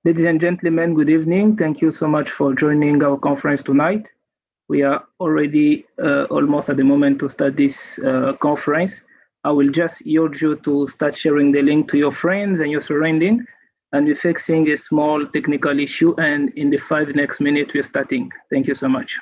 Ladies and gentlemen, good evening. Thank you so much for joining our conference tonight. We are already almost at the moment to start this conference. I will just urge you to start sharing the link to your friends and your surrounding. And we're fixing a small technical issue, and in the next 5 minutes, we're starting. Thank you so much.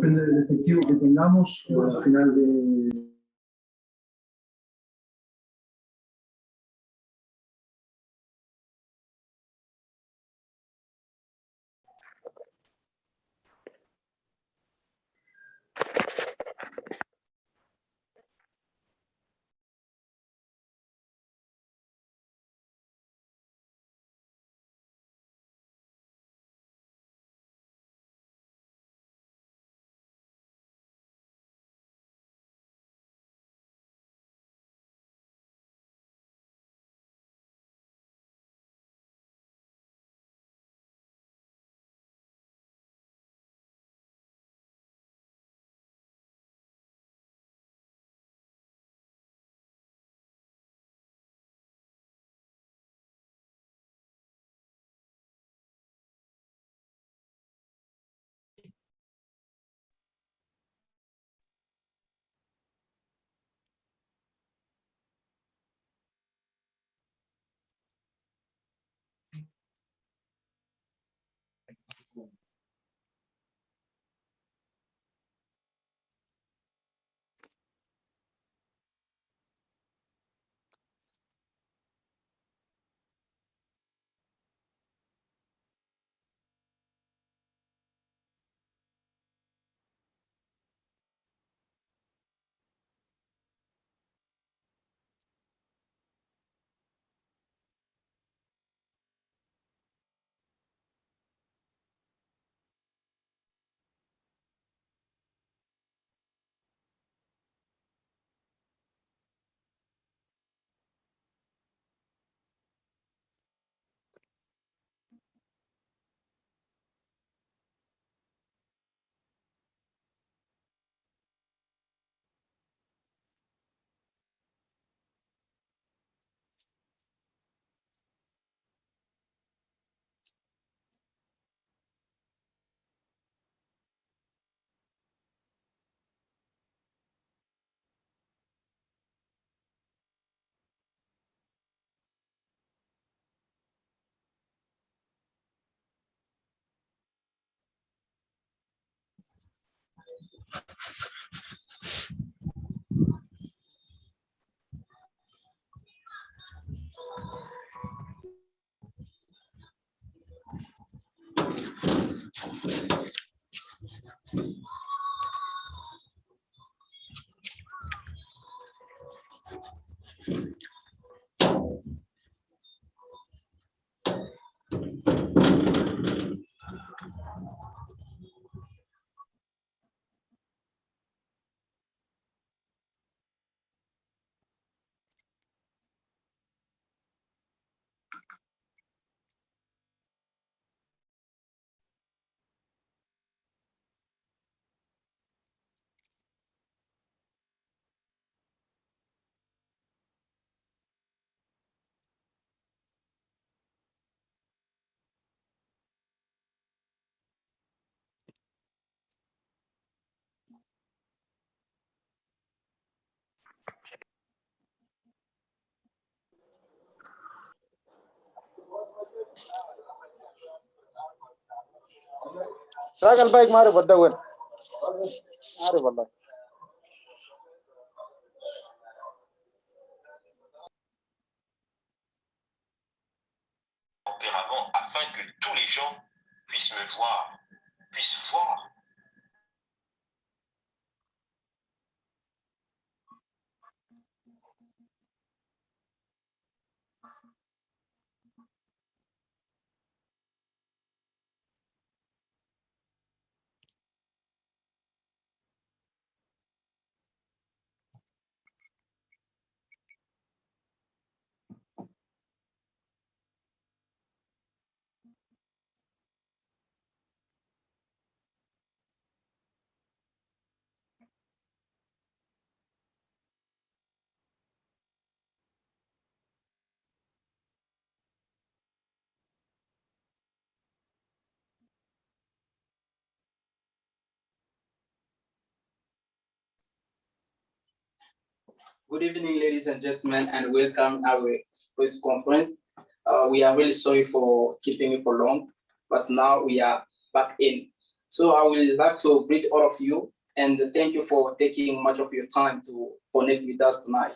Depende del efectivo que tengamos al final de... شغل بايك ما اعرف ادور عارف والله Tempérament afin que tous les gens puissent me voir, puissent voir. Good evening, ladies and gentlemen, and welcome our first conference. We are really sorry for keeping you for long, but now we are back in. So I would like to greet all of you and thank you for taking much of your time to connect with us tonight.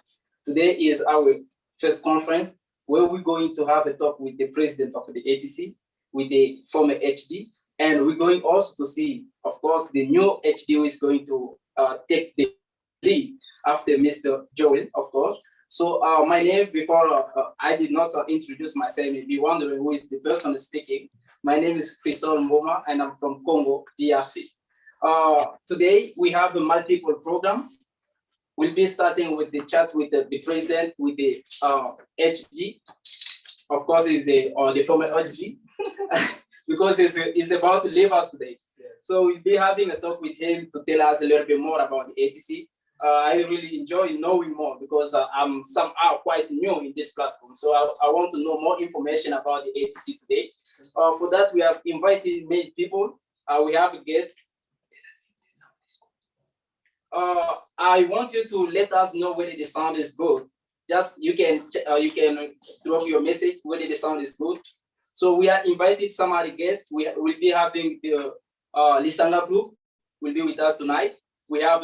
Today is our first conference where we're going to have a talk with the president of the A.T.C, with the former HD, and we're going also to see, of course, the new HD who is going to take the lead after Mr. Joel, of course. So my name, before I did not introduce myself, you'll be wondering who is the person speaking. My name is Christophe Mboma, and I'm from Congo, DRC. Today, we have a multiple program. We'll be starting with the chat with the president, with the HG. Of course, he's the former HG, because he's about to leave us today. So we'll be having a talk with him to tell us a little bit more about the A.T.C. I really enjoy knowing more because I'm somehow quite new in this platform. So I want to know more information about the A.T.C today. For that, we have invited many people. We have a guest. I want you to let us know whether the sound is good. Just you can drop your message whether the sound is good. So we have invited some other guests. We will be having the Lisanga group will be with us tonight. We have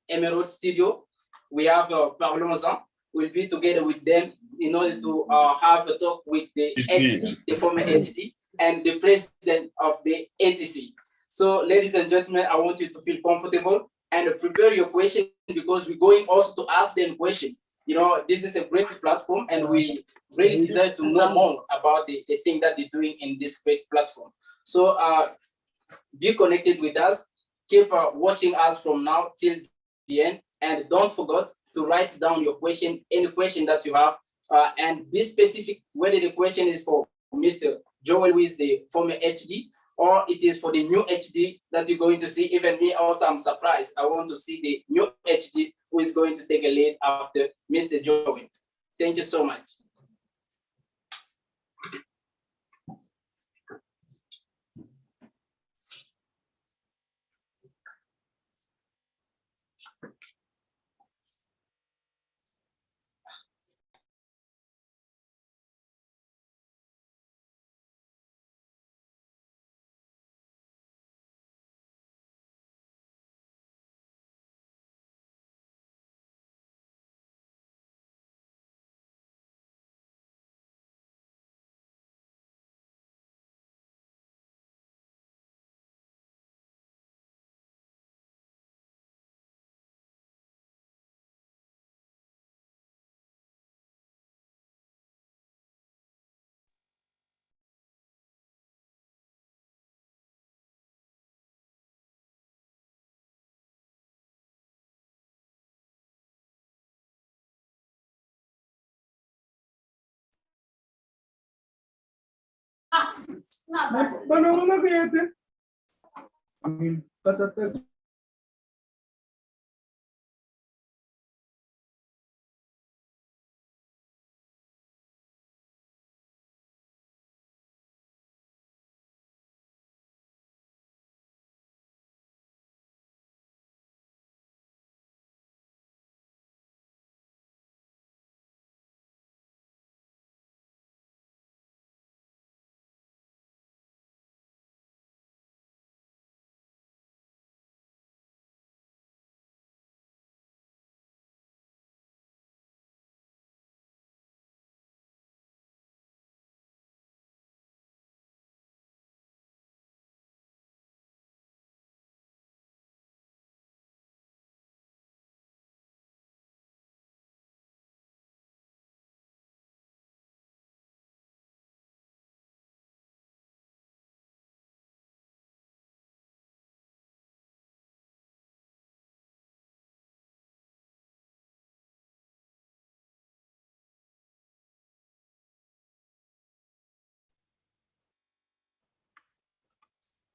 Emerald Studio. We have Parlons-en. We'll be together with them in order to have a talk with the HD, the former HD, and the president of the A.T.C. So, ladies and gentlemen, I want you to feel comfortable and prepare your question because we're going also to ask them questions. You know, this is a great platform, and we really desire to know more about the thing that they're doing in this great platform. So, be connected with us. Keep watching us from now till the end, and don't forget to write down your question, any question that you have, and be specific whether the question is for Mr. Joel, who is the former HD, or it is for the new HD that you're going to see. Even me also, I'm surprised. I want to see the new HD who is going to take a lead after Mr. Joel. Thank you so much.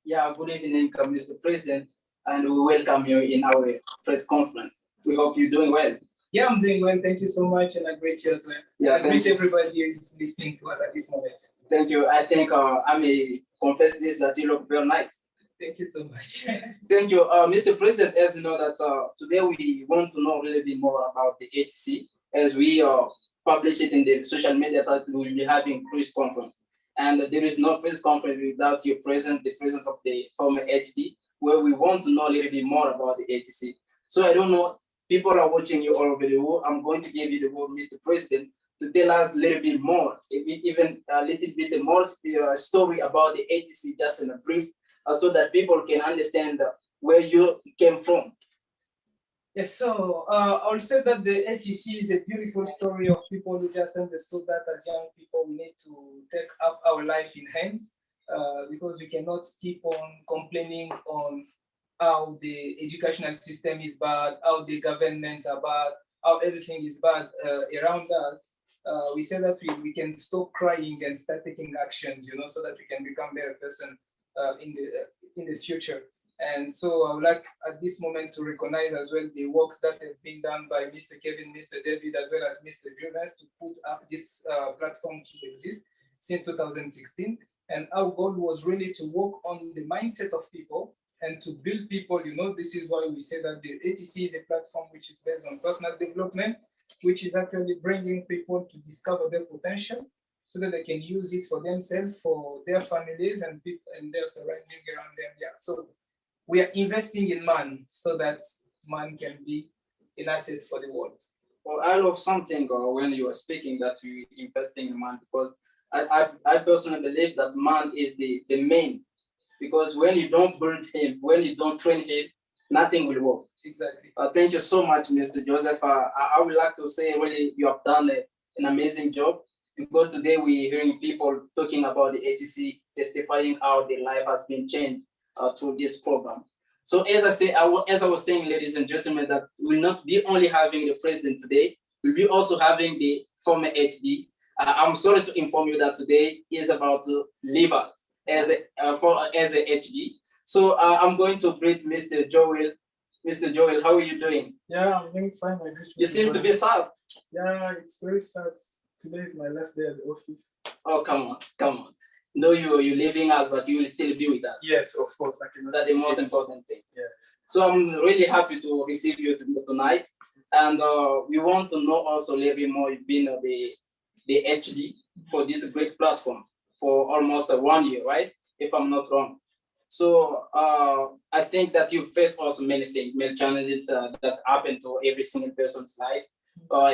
Yeah, good evening, Mr. President, and we welcome you in our press conference. We hope you're doing well. Yeah, I'm doing well. Thank you so much, and I greet you as well. Yeah, I greet everybody who is listening to us at this moment. Thank you. I think I may confess this that you look very nice. Thank you so much. Thank you, Mr. President. As you know that today we want to know a little bit more about the A.T.C. as we publish it in the social media that we will be having press conference. And there is no press conference without your presence, the presence of the former HD, where we want to know a little bit more about the A.T.C. So I don't know, people are watching you all over the world. I'm going to give you the word, Mr. President, to tell us a little bit more, even a little bit more story about the A.T.C, just in a brief, so that people can understand where you came from. Yes, so I would say that the A.T.C is a beautiful story of people who just understood that as young people, we need to take up our life in hand because we cannot keep on complaining on how the educational system is bad, how the governments are bad, how everything is bad around us. We say that we can stop crying and start taking actions, so that we can become better person in the future. And so I would like at this moment to recognize as well the works that have been done by Mr. Kevin, Mr. David, as well as Mr. Jonas to put up this platform to exist since 2016. And our goal was really to work on the mindset of people and to build people. This is why we say that the A.T.C is a platform which is based on personal development, which is actually bringing people to discover their potential so that they can use it for themselves, for their families and people and their surrounding around them. Yeah. So we are investing in man so that man can be an asset for the world. Well, I love something when you are speaking that we investing in man, because I personally believe that man is the main, because when you don't build him, when you don't train him, nothing will work. Exactly. Thank you so much, Mr. Joseph. I would like to say really you have done an amazing job, because today we're hearing people talking about the A.T.C, testifying how their life has been changed through this program. So as I was saying, ladies and gentlemen, that we'll not be only having the president today, we'll be also having the former HD. I'm sorry to inform you that today is about to leave us as a HD. So I'm going to greet Mr. Joel. Mr. Joel, how are you doing? Yeah, I'm doing fine. You seem to be sad. Yeah, it's very sad. Today is my last day at the office. Oh, come on. No, you're leaving us, but you will still be with us. Yes, of course. That's the most important thing. Yeah. So I'm really happy to receive you tonight. And we want to know also a little bit more. You've been the HD for this great platform for almost 1 year, right? If I'm not wrong. So I think that you face also many things, many challenges that happen to every single person's life,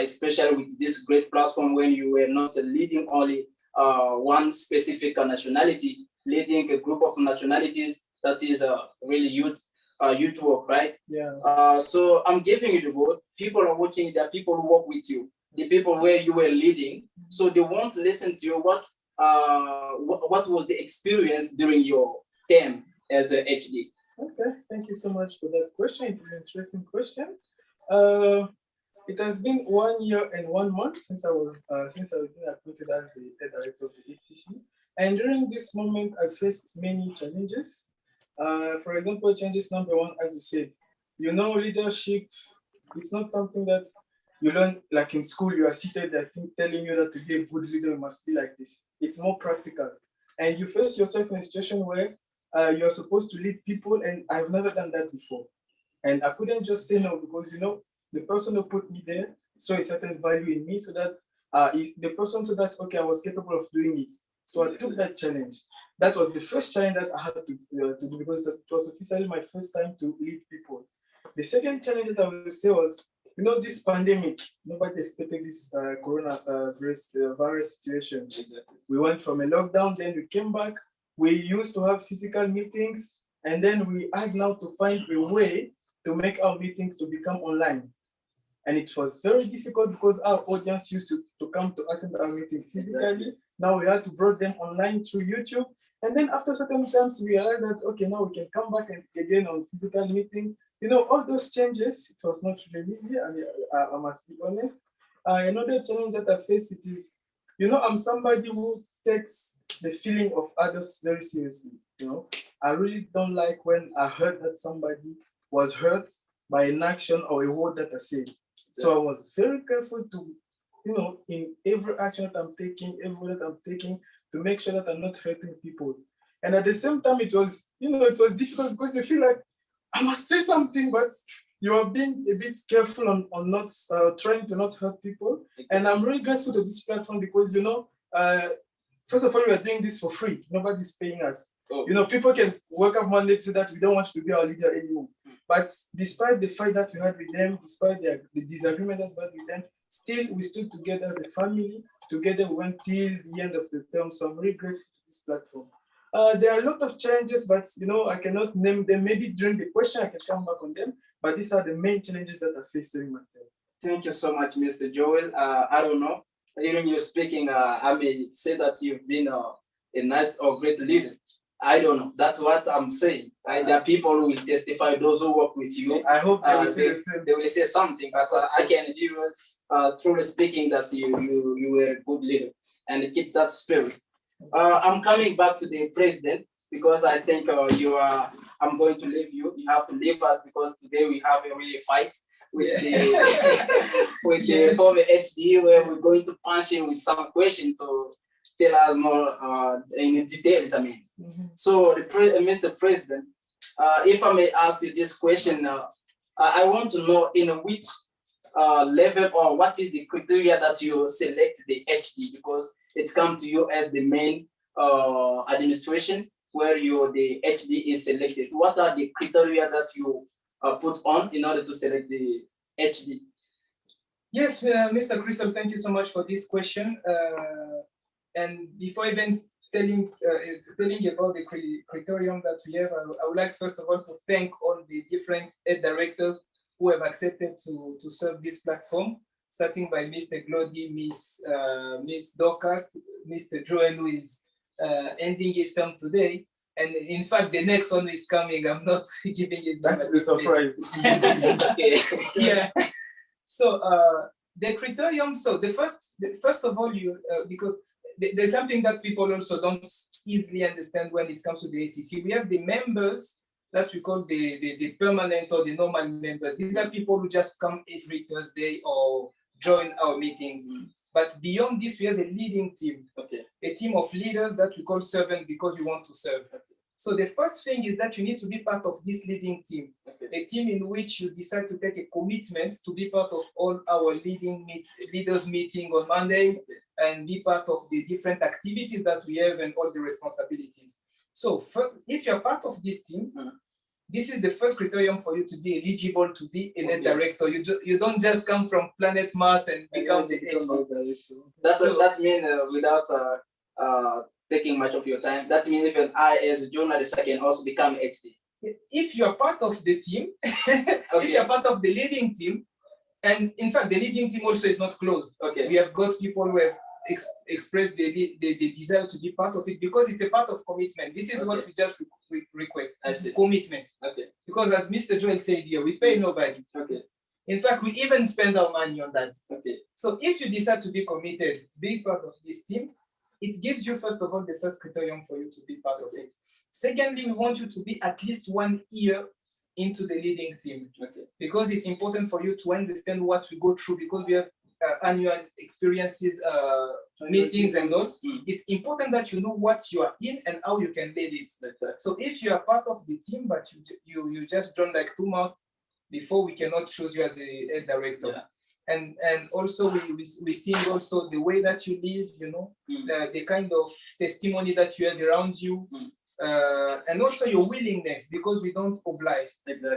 especially with this great platform when you were not leading only one specific nationality, leading a group of nationalities. That is really huge work, right? Yeah. So I'm giving you the word. People are watching. There are people who work with you, the people where you were leading. So they want to listen to you. What was the experience during your term as a HD? Okay, thank you so much for that question. It's an interesting question. It has been 1 year and 1 month since I was being appointed as the head director of the A.T.C. And during this moment, I faced many challenges. For example, challenges number one, as you said, leadership. It's not something that you learn like in school. You are seated, I think, telling you that to be a good leader, you must be like this. It's more practical, and you face yourself in a situation where you're supposed to lead people, and I've never done that before. And I couldn't just say no because, the person who put me there saw a certain value in me, so that the person said that, okay, I was capable of doing it. So I took that challenge. That was the first challenge that I had to do, because it was officially my first time to lead people. The second challenge that I would say was, this pandemic, nobody expected this virus situation. We went from a lockdown, then we came back. We used to have physical meetings, and then we had now to find a way to make our meetings to become online. And it was very difficult because our audience used to come to attend our meeting physically. Now we had to bring them online through YouTube. And then after certain times, we realized that, okay, now we can come back and again on physical meeting. All those changes, it was not really easy, and I must be honest. Another challenge that I face it is, I'm somebody who takes the feeling of others very seriously. I really don't like when I heard that somebody was hurt by an action or a word that I said. So I was very careful to, in every action that I'm taking, every word that I'm taking, to make sure that I'm not hurting people. And at the same time, it was difficult because you feel like I must say something, but you are being a bit careful on not trying to not hurt people. And I'm really grateful to this platform because, first of all, we are doing this for free. Nobody's paying us. Oh. You know, people can wake up one day to say that we don't want you to be our leader anymore. But despite the fight that we had with them, despite the disagreement that we had with them, still we stood together as a family. Together we went till the end of the term. So I'm really grateful to this platform. There are a lot of challenges, but you know, I cannot name them. Maybe during the question I can come back on them. But these are the main challenges that I faced during my term. Thank you so much, Mr. Joel. I don't know, hearing you speaking, I may say that you've been a nice or great leader. I don't know. That's what I'm saying. There are people who will testify, those who work with you. I hope they will say the same. They will say something, but I can hear, truly speaking, that you were a good leader and keep that spirit. I'm coming back to the president because I think I'm going to leave you. You have to leave us because today we have a really fight with the former HD where we're going to punch him with some question to tell us more in details. I mean, so Mr. President, if I may ask you this question, I want to know in which level or what is the criteria that you select the HD, because it's come to you as the main administration where the HD is selected. What are the criteria that you put on in order to select the HD? Yes, Mr. Crystal, thank you so much for this question. And before even telling about the criterion that we have, I would like first of all to thank all the different head directors who have accepted to serve this platform, starting by Mr. Glody, Miss Dorcas, Mr. Joel, who is ending his term today. And in fact, the next one is coming. I'm not giving his name. That's a surprise. Okay. Yeah. So the criterion. So first of all, because there's something that people also don't easily understand when it comes to the A.T.C. We have the members that we call the permanent or the normal members. These are people who just come every Thursday or join our meetings. But beyond this, we have a leading team, a team of leaders that we call servant because we want to serve. So the first thing is that you need to be part of this leading team, a team in which you decide to take a commitment to be part of all our leaders meeting on Mondays and be part of the different activities that we have and all the responsibilities. So if you're part of this team, this is the first criterion for you to be eligible to be a net director. You don't just come from planet Mars and become the HD. That means without taking much of your time, that means even I as a journalist, I can also become HD. If you're part of the team, if you're part of the leading team, and in fact, the leading team also is not closed. We have got people who have expressed the desire to be part of it because it's a part of commitment. This is what we just request as commitment. Because as Mr. Joel said here, we pay nobody. In fact, we even spend our money on that. So if you decide to be committed, be part of this team, it gives you, first of all, the first criterion for you to be part of it. Secondly, we want you to be at least 1 year into the leading team, because it's important for you to understand what we go through, because we have annual experiences, meetings and those. It's important that you know what you are in and how you can lead it. So if you are part of the team, but you just joined like 2 months before, we cannot choose you as a head director. And also we see also the way that you live, you know, the kind of testimony that you have around you, and also your willingness, because we don't oblige.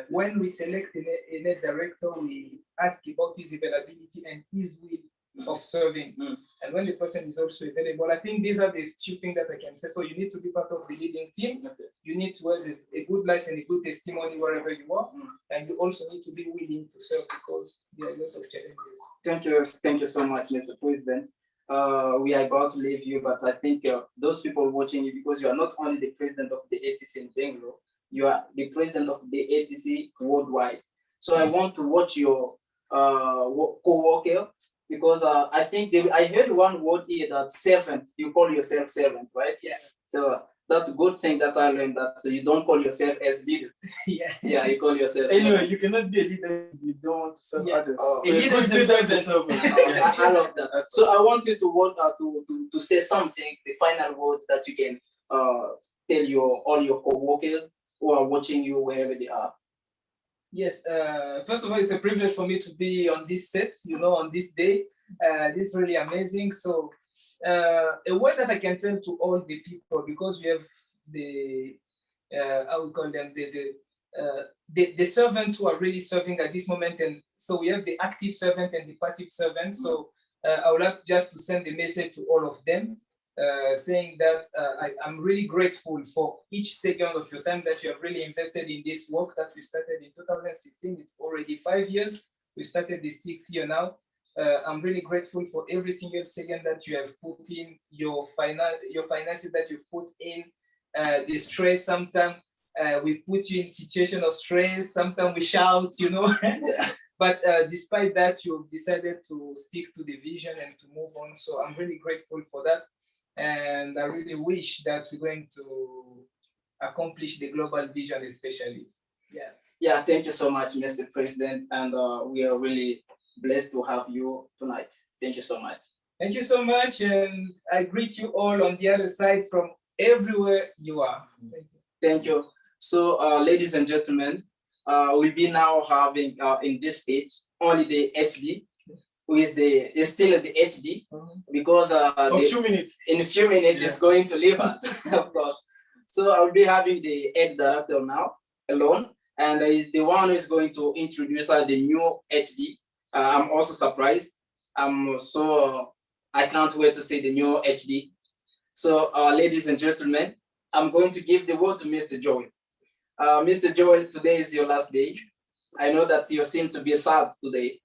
When we select a net director, we ask about his availability and his will of serving. And when the person is also available, I think these are the few things that I can say. So you need to be part of the leading team. You need to have a good life and a good testimony wherever you are. And you also need to be willing to serve, because there are a lot of challenges. Thank you so much, Mr. President. We are about to leave you, but I think those people watching you, because you are not only the president of the A.T.C in Bangalore, you are the president of the A.T.C worldwide. So I want to watch your co-worker, because I think I heard one word here, that servant. You call yourself servant, right? So that's a good thing that I learned, that you don't call yourself as leader. You call yourself Anyway, servant. you cannot be a leader if you don't want to serve others. A leader is a servant. I love that. So I want you to say something, the final word that you can tell all your co-workers who are watching you wherever they are. Yes, first of all, it's a privilege for me to be on this set, you know, on this day. This is really amazing. So a word that I can tell to all the people, because we have the how we call them, the servants who are really serving at this moment, and so we have the active servant and the passive servant. So I would like just to send a message to all of them, saying that I'm really grateful for each second of your time that you have really invested in this work that we started in 2016. It's already 5 years. We started the 6th year now. I'm really grateful for every single second that you have put in, your finances that you've put in, the stress. Sometimes we put you in situation of stress. Sometimes we shout, you know. But despite that, you've decided to stick to the vision and to move on. So I'm really grateful for that. And I really wish that we're going to accomplish the global vision, especially. Yeah. Yeah, thank you so much, Mr. President. And we are really blessed to have you tonight. Thank you so much. Thank you so much. And I greet you all on the other side from everywhere you are. Thank you. Thank you. So, ladies and gentlemen, we'll be now having in this stage only the HD, who is still at the HD, because in a few minutes is going to leave us, of course. So I'll be having the head director now alone, and is the one who is going to introduce the new HD. I'm also surprised. So I can't wait to see the new HD. So, ladies and gentlemen, I'm going to give the word to Mr. Joel. Mr. Joel, today is your last day. I know that you seem to be sad today,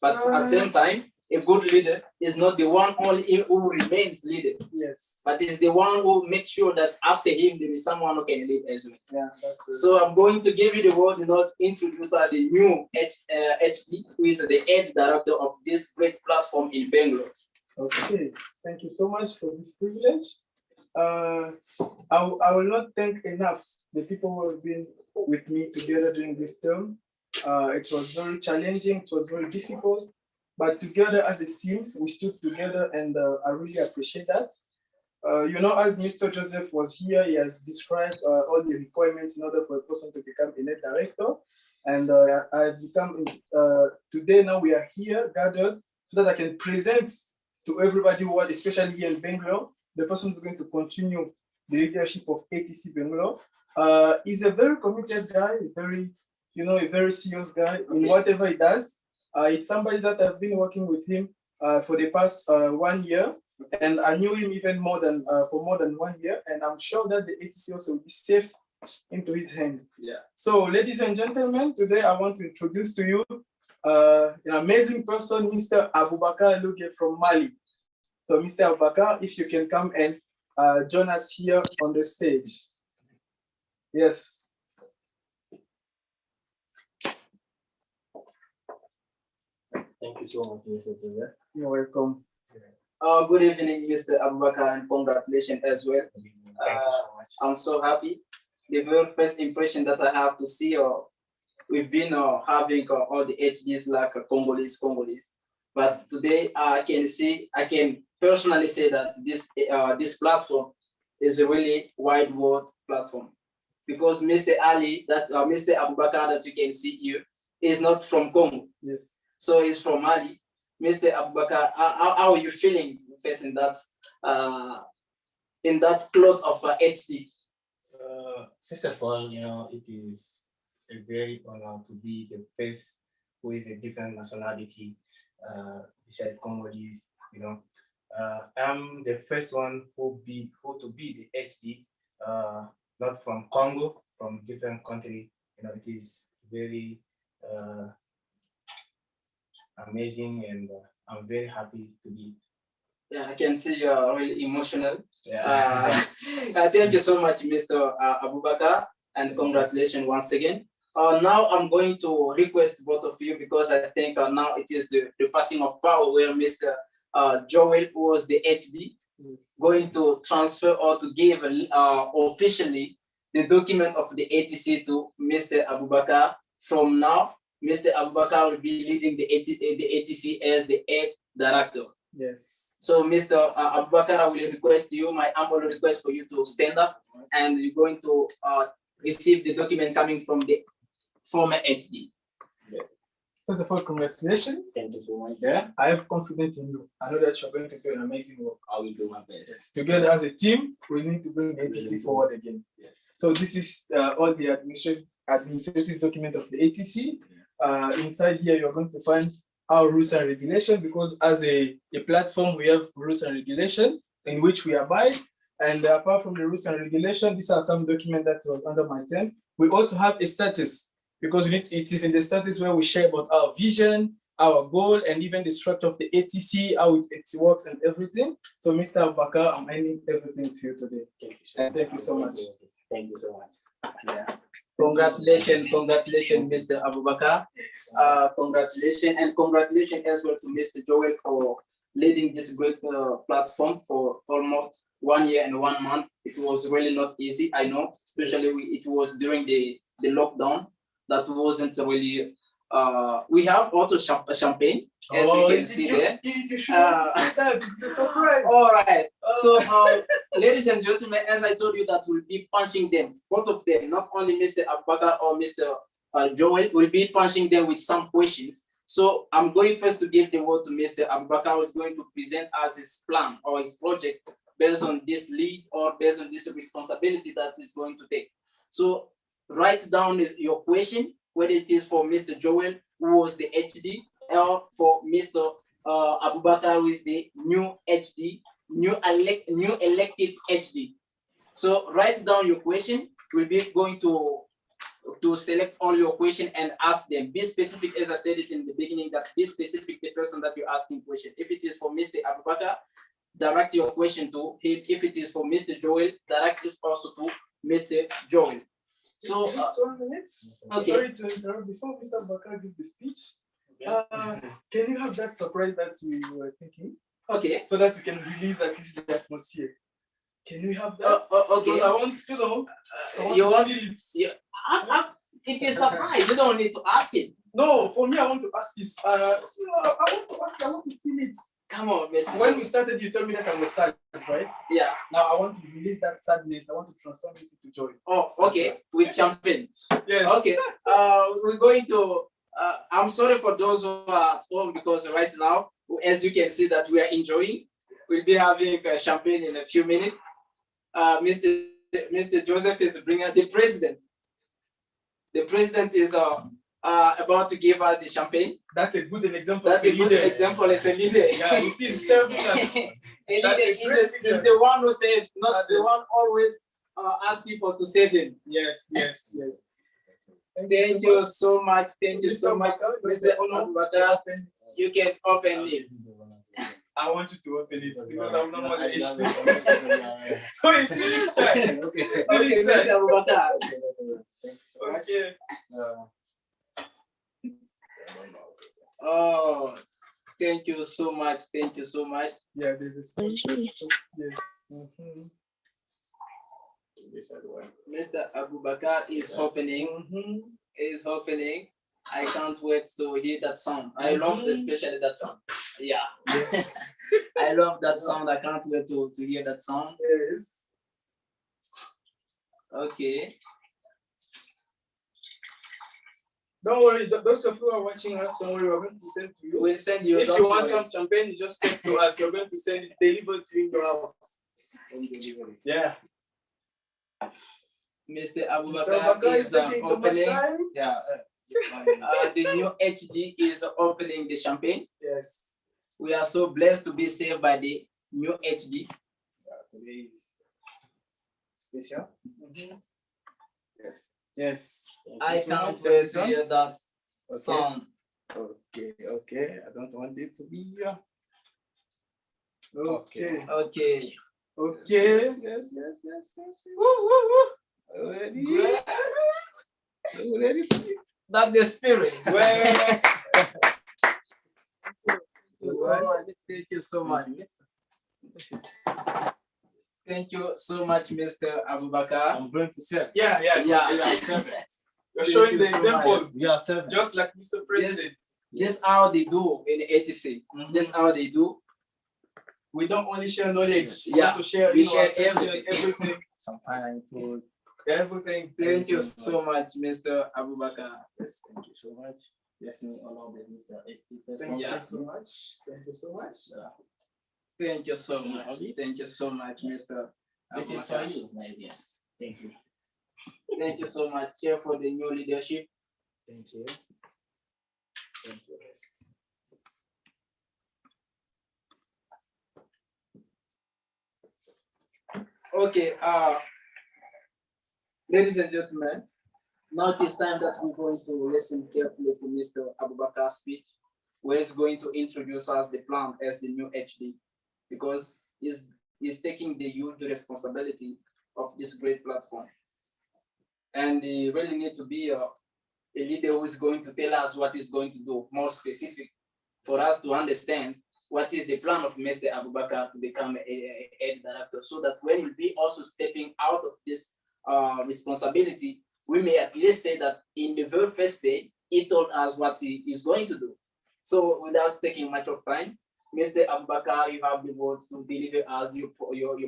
but at the same time, a good leader is not the one only who remains leader. Yes. But is the one who makes sure that after him, there is someone who can lead as well. Yeah, so I'm going to give you the word in order to introduce the new HD, who is the head director of this great platform in Bangalore. Okay, thank you so much for this privilege. I will not thank enough the people who have been with me together during this term. It was very challenging, it was very difficult, but together as a team, we stood together, and I really appreciate that. You know, as Mr. Joseph was here, he has described all the requirements in order for a person to become a net director. And I've become, today now we are here gathered so that I can present to everybody who are, especially here in Bangalore, the person who's going to continue the leadership of A.T.C. Bangalore. He's a very committed guy, a very serious guy in whatever he does. It's somebody that I've been working with him for the past 1 year, and I knew him even for more than 1 year, and I'm sure that the A.T.C. also will be safe into his hand. Yeah. So, ladies and gentlemen, today I want to introduce to you an amazing person, Mr. Abubakar Luge from Mali. So, Mr. Abubakar, if you can come and join us here on the stage. Yes. Thank you so much, Mr. President. You're welcome. Good evening, Mr. Abubakar, and congratulations as well. Thank you so much. I'm so happy. The very first impression that I have to see, we've been having all the HDs like Congolese, but today I can personally say that this platform is a really wide world platform, because Mr. Ali, Mr. Abubakar that you can see here, is not from Congo. Yes. So he's from Mali. Mr. Abubakar, how are you feeling facing that in that cloth of HD? First of all, it is a very honor to be the first who is a different nationality beside Congolese. I'm the first one who to be the HD, not from Congo, from different country. It is very amazing, and I'm very happy to be it. Yeah, I can see you are really emotional. Yeah. Thank you so much, Mr. Abubakar, and congratulations once again. Now I'm going to request both of you, because I think now it is the passing of power, where Mr. Joel, who was the HD, going to transfer or to give officially the document of the A.T.C. to Mr. Abubakar. From now, Mr. Abubakar will be leading the A.T.C. as the head director. Yes. So, Mr. Abubakar, I will request you, my humble request for you to stand up, and you're going to receive the document coming from the former HD. First of all, congratulations. Thank you so much there. I have confidence in you. I know that you're going to do an amazing work. I will do my best. Yes. Together as a team, we need to bring the A.T.C forward again. Yes. So this is all the administrative document of the A.T.C. Inside here, you're going to find our rules and regulation, because as a platform, we have rules and regulation in which we abide. And apart from the rules and regulation, these are some documents that was under my term. We also have a status, because it is in the status where we share about our vision, our goal, and even the structure of the A.T.C, how it works and everything. So Mr. Abubakar, I'm handing everything to you today. Thank you so much. Thank you so much. Yeah. Congratulations, Mr. Abubakar. Congratulations as well to Mr. Joel for leading this great platform for almost 1 year and 1 month. It was really not easy, I know, especially it was during the lockdown. That wasn't really, we have also champagne, as you can see there. You should that. It's a surprise. All right. So, ladies and gentlemen, as I told you that we'll be punching them, both of them, not only Mr. Abubakar or Mr. Joel, will be punching them with some questions. So I'm going first to give the word to Mr. Abubakar, who is going to present us his plan or his project based on this lead or based on this responsibility that he's going to take. So write down your question, whether it is for Mr. Joel, who was the HD, or for Mr. Abubakar, who is the new HD, new elected HD. So write down your question. We'll be going to select all your question and ask them. Be specific, as I said it in the beginning, that be specific the person that you're asking question. If it is for Mr. Abubakar, direct your question to him. If it is for Mr. Joel, direct it also to Mr. Joel. So just 1 minute. Okay. Sorry to interrupt. Before Mr. Abubakar gives the speech, can you have that surprise that we were thinking? Okay. So that we can release at least the atmosphere. Can we have that? Okay. Because I want to know. You want it? Yeah. It is a surprise. You don't need to ask it. No, for me, I want to ask this. I want to feel it. Come on, Mr. When we started, you told me that I was sad, right? Yeah. Now I want to release that sadness. I want to transform it into joy. Oh, okay. With champagne. Yes. Okay. We're going to. I'm sorry for those who are at home, because right now, as you can see, that we are enjoying. We'll be having champagne in a few minutes. Mr. Joseph is bringing the president. The president is about to give us the champagne. That's a good example. That's a good example as a leader. Yeah, you see, serving us. A leader is the one who saves, not the one always asks people to save him. Yes. Thank you so much. Thank you so much, Mr. Abubakar. You can open it. I want you to open it because I'm not one of the So it's really shy. It's really shy. Mr. Abubakar. Okay. Oh, thank you so much. Thank you so much. Yeah, there's a yes. Mr. Abubakar is opening. Is opening. I can't wait to hear that sound. I love especially that sound. Yeah. Yes. I love that sound. I can't wait to hear that sound. Yes. Okay. Don't worry, those of you who are watching us, don't worry, we're going to send to you. We'll send you. If you want some champagne, you just text to us. You're going to send it delivered to your house. Yeah. Mr. Abubakar is taking so much opening. time. Yeah. The new HD is opening the champagne. Yes. We are so blessed to be saved by the new HD. Today is special. Yes. I can't wait to hear that sound. Okay. I don't want it to be here. Okay. Okay. Yes. Ready? That's the spirit. Well. Thank you so much. Thank you so much, Mr. Abubakar. I'm going to serve. Yeah. You're showing the examples. Yeah, serve. Just like Mr. President. This how they do in A.T.C. This how they do. We don't only share knowledge. We Yeah, also share, we share everything. everything. Some fine food. Everything. Thank you so much, Mr. Abubakar. Yes, thank you so much. Let me allow the Mr. A.T.C. Thank Yeah. you so much. Thank you so much. Thank you so much. Thank you so much, Mr. This is for you, my dears. Thank you. Thank you so much, Chair, for the new leadership. Thank you. Thank you. Okay, ladies and gentlemen, now it is time that we're going to listen carefully to Mr. Abubakar's speech, where he's going to introduce us the plan as the new HD, because he's taking the huge responsibility of this great platform. And he really need to be a leader who is going to tell us what he's going to do, more specific, for us to understand what is the plan of Mr. Abubakar to become a head director, so that when we'll be also stepping out of this responsibility, we may at least say that in the very first day, he told us what he is going to do. So without taking much of time, Mr. Abubakar, you have the words to deliver us your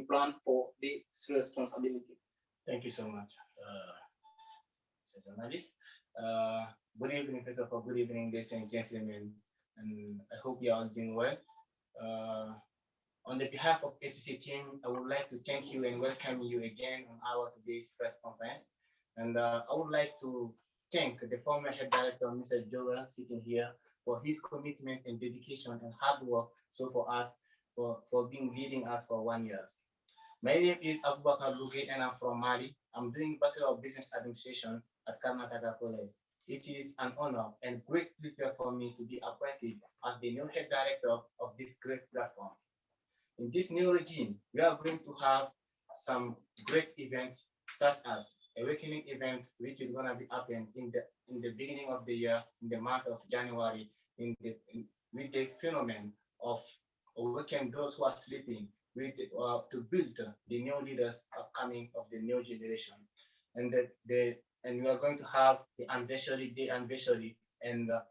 plan for this responsibility. Thank you so much, Mr. Journalist. Good evening, first of all, good evening, ladies and gentlemen, and I hope you are all doing well. On the behalf of A.T.C team, I would like to thank you and welcome you again on our today's press conference. And I would like to thank the former head director, Mr. Joel, sitting here, for his commitment and dedication and hard work so for us, for being leading us for 1 year. My name is Abubakar Luge and I'm from Mali. I'm doing Bachelor of Business Administration at Karnataka College. It is an honor and great pleasure for me to be appointed as the new head director of this great platform. In this new regime, we are going to have some great events such as Awakening event, which is going to be happening in the beginning of the year, in the month of January, with the phenomenon of awaken those who are sleeping, to build the new leaders upcoming of the new generation. And and we are going to have the anniversary day, and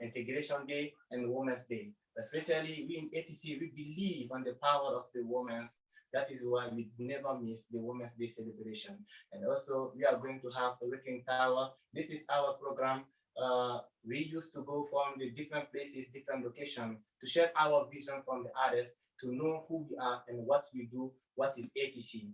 integration day and Women's Day. Especially we in A.T.C, we believe on the power of the women. That is why we never miss the Women's Day celebration. And also we are going to have a Waking Tower. This is our program. We used to go from the different places, different locations, to share our vision from the others, to know who we are and what we do, what is A.T.C.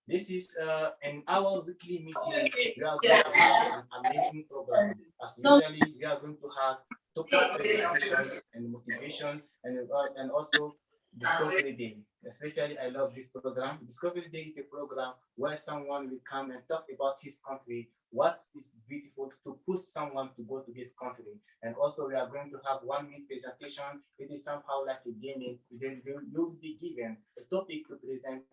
This is in our weekly meeting. We are going to have an amazing program. As usually, we are going to have topic presentation and motivation, and also Discovery Day. Especially, I love this program. Discovery Day is a program where someone will come and talk about his country, what is beautiful to push someone to go to his country. And also, we are going to have 1 minute presentation. It is somehow like a gaming. Then you will be given a topic to present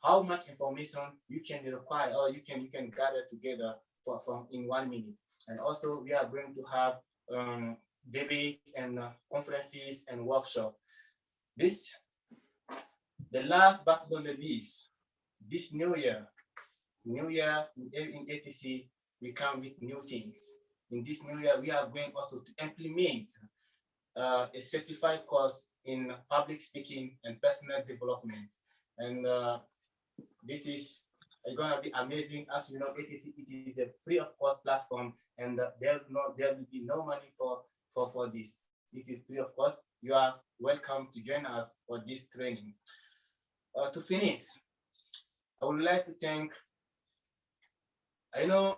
how much information you can require or you can gather together from in 1 minute. And also we are going to have debate and conferences and workshop. The last but not the least, this new year in A.T.C, we come with new things. In this new year, we are going also to implement a certified course in public speaking and personal development. And this is going to be amazing. As you know, A.T.C, it is a free of cost platform, and there will be no money for this. It is free of cost. You are welcome to join us for this training. To finish, I would like to thank. I know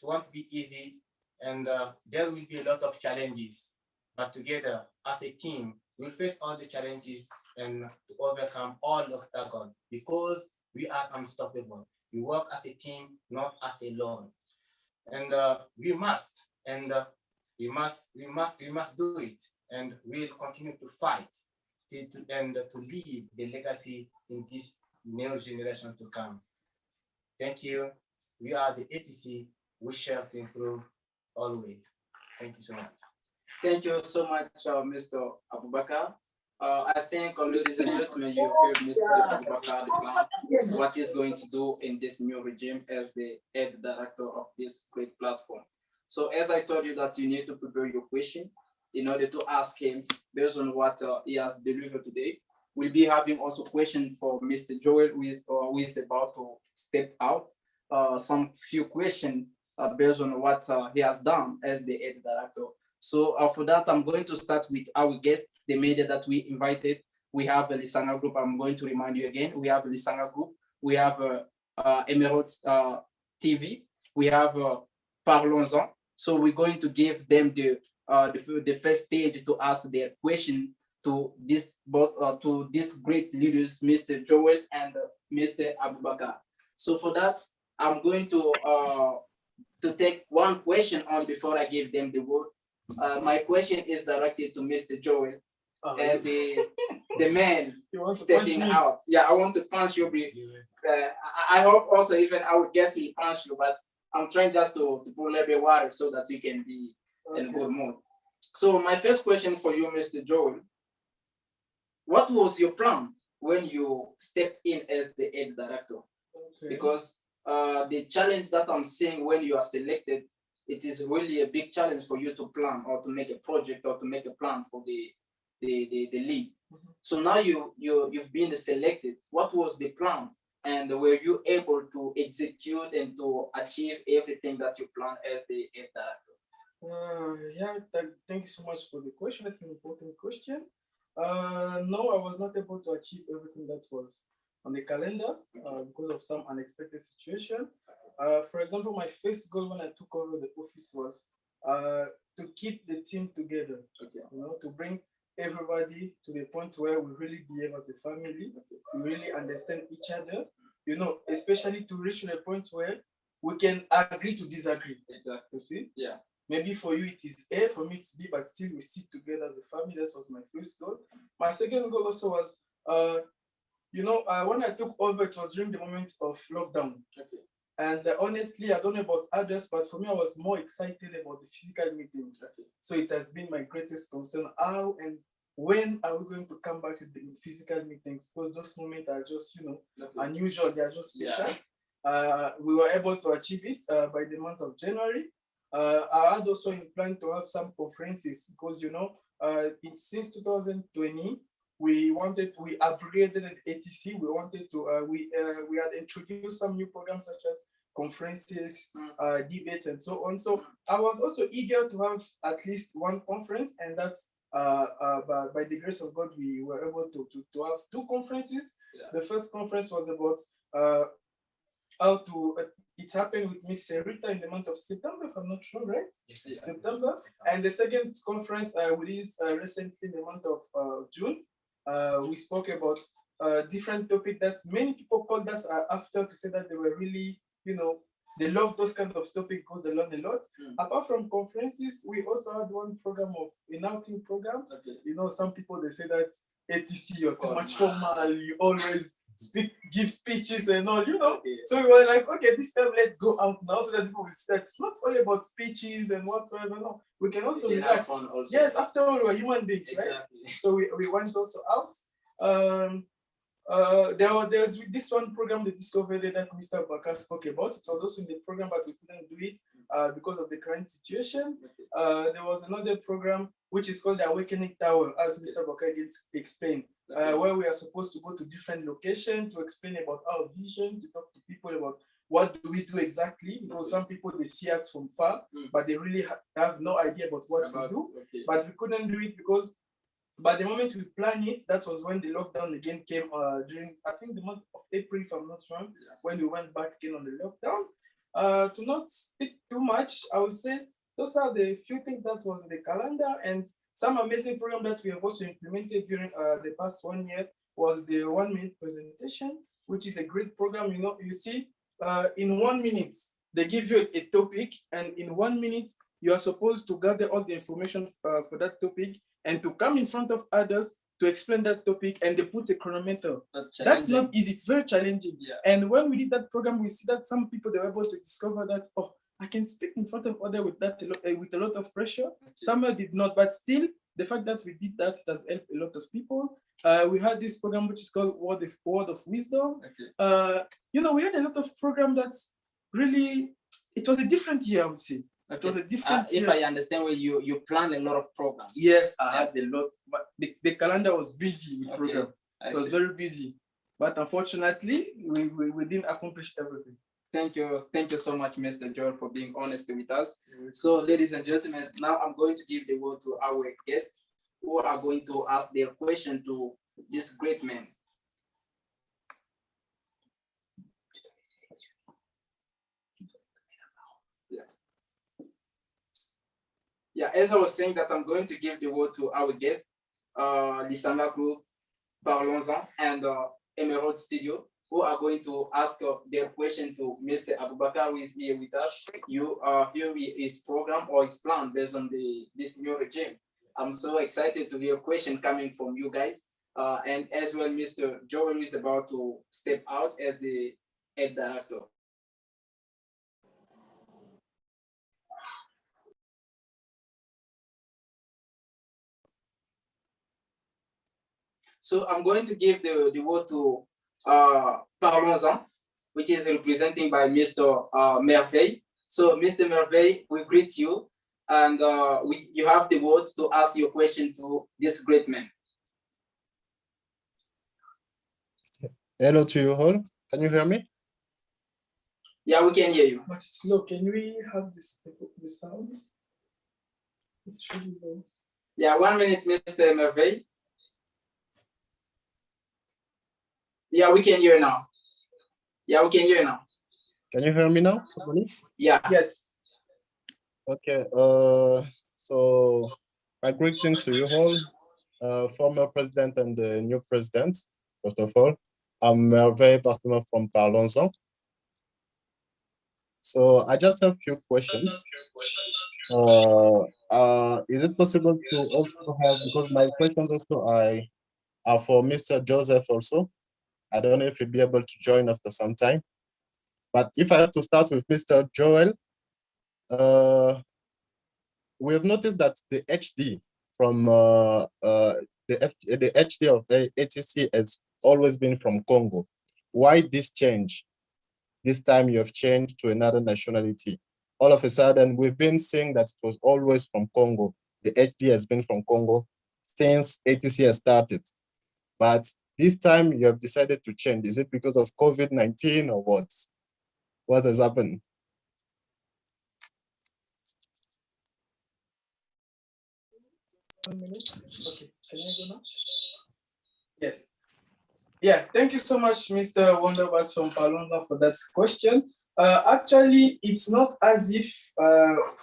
won't be easy, and there will be a lot of challenges, but together as a team, we'll face all the challenges and to overcome all obstacles, because we are unstoppable. We work as a team, not as a lone. And we must do it, and we'll continue to fight to leave the legacy in this new generation to come. Thank you. We are the A.T.C. We share to improve always. Thank you so much. Thank you so much, Mr. Abubakar. I think, ladies and gentlemen, you heard Mr. Abubakar what he's going to do in this new regime as the head director of this great platform. So as I told you that you need to prepare your question in order to ask him based on what he has delivered today. We'll be having also question for Mr. Joel, who is about to step out. Some few questions based on what he has done as the head director. So for that, I'm going to start with our guest, the media that we invited. We have a Lisanga Group. I'm going to remind you again. We have a Lisanga Group. We have Emerald TV. We have Parlons-en. So we're going to give them the first stage to ask their question to these great leaders, Mr. Joel and Mr. Abubakar. So for that, I'm going to take one question on before I give them the word. My question is directed to Mr. Joel, as the man stepping out. Yeah, I want to punch you. I hope also even I would guess we punch you, but I'm trying just to put a little bit of water so that you can be in good mood. So my first question for you, Mr. Joel, what was your plan when you stepped in as the head director? Because the challenge that I'm seeing when you are selected, it is really a big challenge for you to plan or to make a project or to make a plan for the lead. So now you've been selected. What was the plan? And were you able to execute and to achieve everything that you planned as the head director? Thank you so much for the question. That's an important question. No, I was not able to achieve everything that was on the calendar because of some unexpected situation. For example, my first goal when I took over the office was to keep the team together, to bring everybody to the point where we really behave as a family, we really understand each other, especially to reach the point where we can agree to disagree. Exactly. You see? Yeah. Maybe for you it is A, for me it's B, but still we sit together as a family. That was my first goal. My second goal also was, when I took over, it was during the moment of lockdown. Okay. And honestly, I don't know about others, but for me, I was more excited about the physical meetings. Okay. So it has been my greatest concern. How and when are we going to come back to the physical meetings? Because those moments are just, unusual. They are just special. Yeah. We were able to achieve it by the month of January. I had also in plan to have some conferences because, since 2020, we upgraded at A.T.C. We wanted to, we had introduced some new programs such as conferences, debates, and so on. So I was also eager to have at least one conference, and that's by the grace of God, we were able to have two conferences. Yeah. The first conference was about how to, it happened with Miss Serita in the month of September, if I'm not sure, right? Yes, September. And the second conference we did recently in the month of June. We spoke about different topics that many people called us after to say that they were really, they love those kind of topics because they learn a lot. Apart from conferences, we also had one program of an outing program. Okay. Some people, they say that A.T.C, you're too much formal, you always give speeches and all, Okay. So we were like, okay, this time let's go out now so that people will see that it's not all about speeches and whatsoever. No, we can also relax. Also. Yes, after all, we're human beings, exactly. Right? So we went also out. There's this one program, the Discovery, that Mr. Bakar spoke about. It was also in the program, but we couldn't do it because of the current situation. There was another program which is called the Awakening Tower, as Mr. Bakar did explain, where we are supposed to go to different locations to explain about our vision, to talk to people about what do we do exactly, because some people, they see us from far, but they really have no idea about what we do. Okay. But we couldn't do it because by the moment we planned it, that was when the lockdown again came during, I think, the month of April, if I'm not wrong, yes. When we went back again on the lockdown. To not speak too much, I would say those are the few things that was in the calendar, and some amazing program that we have also implemented during the past 1 year was the 1 minute presentation, which is a great program. You see, in 1 minute, they give you a topic, and in 1 minute, you are supposed to gather all the information for that topic and to come in front of others to explain that topic, and they put a chronometer. That's not easy. It's very challenging. Yeah. And when we did that program, we see that some people, they were able to discover that, oh, I can speak in front of others with a lot of pressure. Okay. Some did not, but still, the fact that we did that has helped a lot of people. We had this program which is called Word of Wisdom. Okay. We had a lot of program that's really, it was a different year, I would say. Okay. It was a different year. If I understand well, you planned a lot of programs. Yes, I had a lot, but the calendar was busy with program. It was very busy. But unfortunately, we didn't accomplish everything. Thank you so much, Mr. Joel, for being honest with us. So, ladies and gentlemen, now I'm going to give the word to our guests who are going to ask their question to this great man. Yeah, as I was saying that I'm going to give the word to our guest, Lisanga Group, Parlons-en, and Emerald Studio, who are going to ask their question to Mr. Abubakar, who is here with us. You hear his program or his plan based on this new regime. I'm so excited to hear a question coming from you guys. And as well, Mr. Joel is about to step out as the head director. So I'm going to give the word to Parlons-en, which is representing by Mr. Merveille. So Mr. Merveille, we greet you, and you have the word to ask your question to this great man. Hello to you all. Can you hear me? Yeah, we can hear you. But slow. Can we have the sound? It's really low. Yeah, 1 minute, Mr. Merveille. Yeah, we can hear now. Yeah, we can hear now. Can you hear me now? Yeah. Yes. Okay. So my greeting to you all, former president and the new president. First of all, I'm Merveille Customer from Parlons-en. So I just have a few questions. Is it possible to also have, because my questions also are for Mr. Joseph also. I don't know if he'll be able to join after some time. But if I have to start with Mr. Joel, we have noticed that the HD from the HD of the A.T.C has always been from Congo. Why this change? This time you have changed to another nationality. All of a sudden, we've been saying that it was always from Congo. The HD has been from Congo since A.T.C has started. But this time you have decided to change. Is it because of COVID-19 or what? What has happened? Okay, can I go now? Yes. Yeah, thank you so much, Mr. Wonderbus from Parlons-en for that question. Actually, it's not as if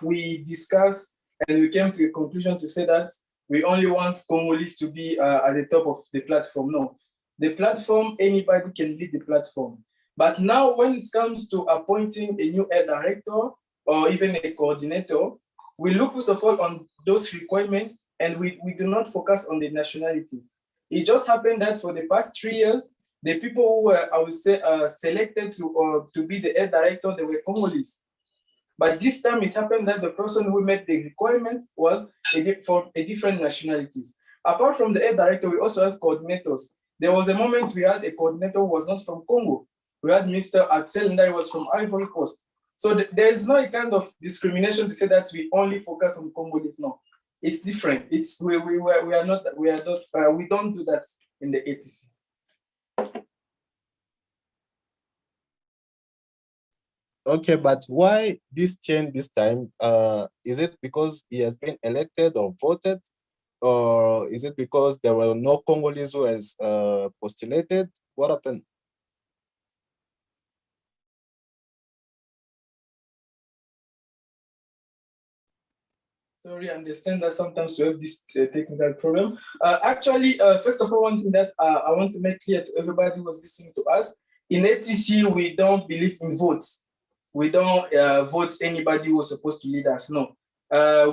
we discussed and we came to a conclusion to say that we only want Congolese to be at the top of the platform. No, the platform, anybody can lead the platform. But now when it comes to appointing a new head director or even a coordinator, we look first of all on those requirements and we do not focus on the nationalities. It just happened that for the past 3 years, the people who were, I would say, selected to be the head director, they were Congolese. But this time it happened that the person who met the requirements was from a different nationalities. Apart from the head director, we also have coordinators. There was a moment we had a coordinator who was not from Congo. We had Mr. Axel, and I was from Ivory Coast. So there is no kind of discrimination to say that we only focus on Congolese. No, it's different. It's we don't do that in the A.T.C. Okay, but why this change this time? Is it because he has been elected or voted? Or is it because there were no Congolese who has postulated? What happened? Sorry, I understand that sometimes we have this technical problem. Actually, first of all, one thing that I want to make clear to everybody who was listening to us, in A.T.C, we don't believe in votes. We don't vote anybody who's supposed to lead us, no.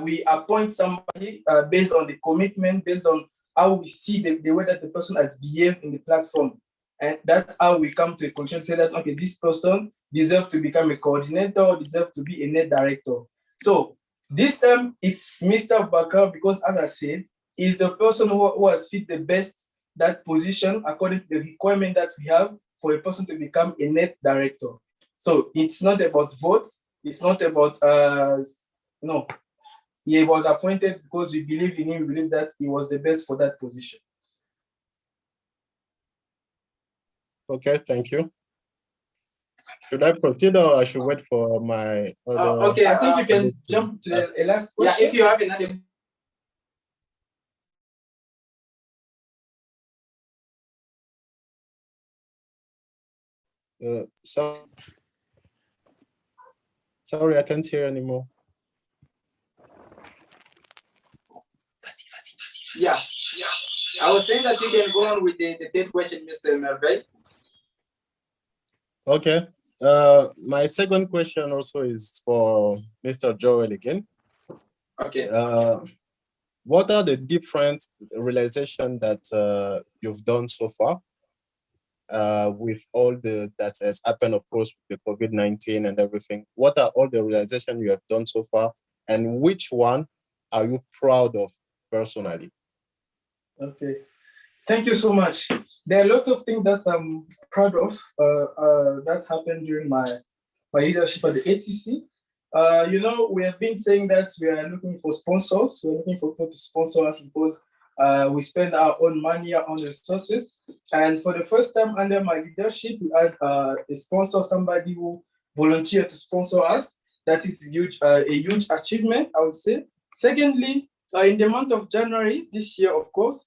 We appoint somebody based on the commitment, based on how we see the way that the person has behaved in the platform. And that's how we come to a conclusion, say that, okay, this person deserves to become a coordinator, deserves to be a net director. So this time it's Mr. Bakar because, as I said, he's the person who has fit the best that position according to the requirement that we have for a person to become a net director. So it's not about votes. It's not about, no. He was appointed because we believe in him, we believe that he was the best for that position. Okay, thank you. Should I proceed or I should wait for my other? Okay, I think you can jump to the last question. Yeah, if you have another. So, sorry, I can't hear anymore. Yeah, I was saying that you can go on with the third question, Mr. Merveille. Okay. My second question also is for Mr. Joel again. Okay. What are the different realizations that you've done so far with all that has happened, of course, with the COVID-19 and everything? What are all the realizations you have done so far, and which one are you proud of personally? Okay, thank you so much. There are a lot of things that I'm proud of that happened during my leadership at the A.T.C. You know, we have been saying that we are looking for sponsors. We're looking for people to sponsor us because we spend our own money, our own resources. And for the first time under my leadership, we had a sponsor, somebody who volunteered to sponsor us. That is huge, a huge achievement, I would say. Secondly, in the month of January this year, of course,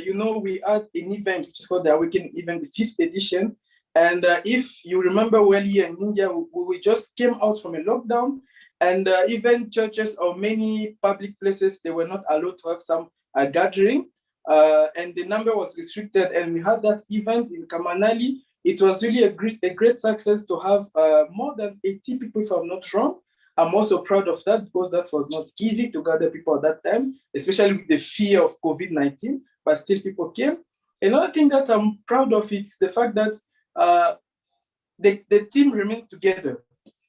you know, we had an event which is called the Awakening Event, the 5th edition. And if you remember well, here in India, we just came out from a lockdown, and even churches or many public places, they were not allowed to have some gathering, and the number was restricted. And we had that event in Kamanali. It was really a great success to have more than 80 people, if I'm not wrong. I'm also proud of that because that was not easy to gather people at that time, especially with the fear of COVID-19, but still people came. Another thing that I'm proud of is the fact that the team remained together.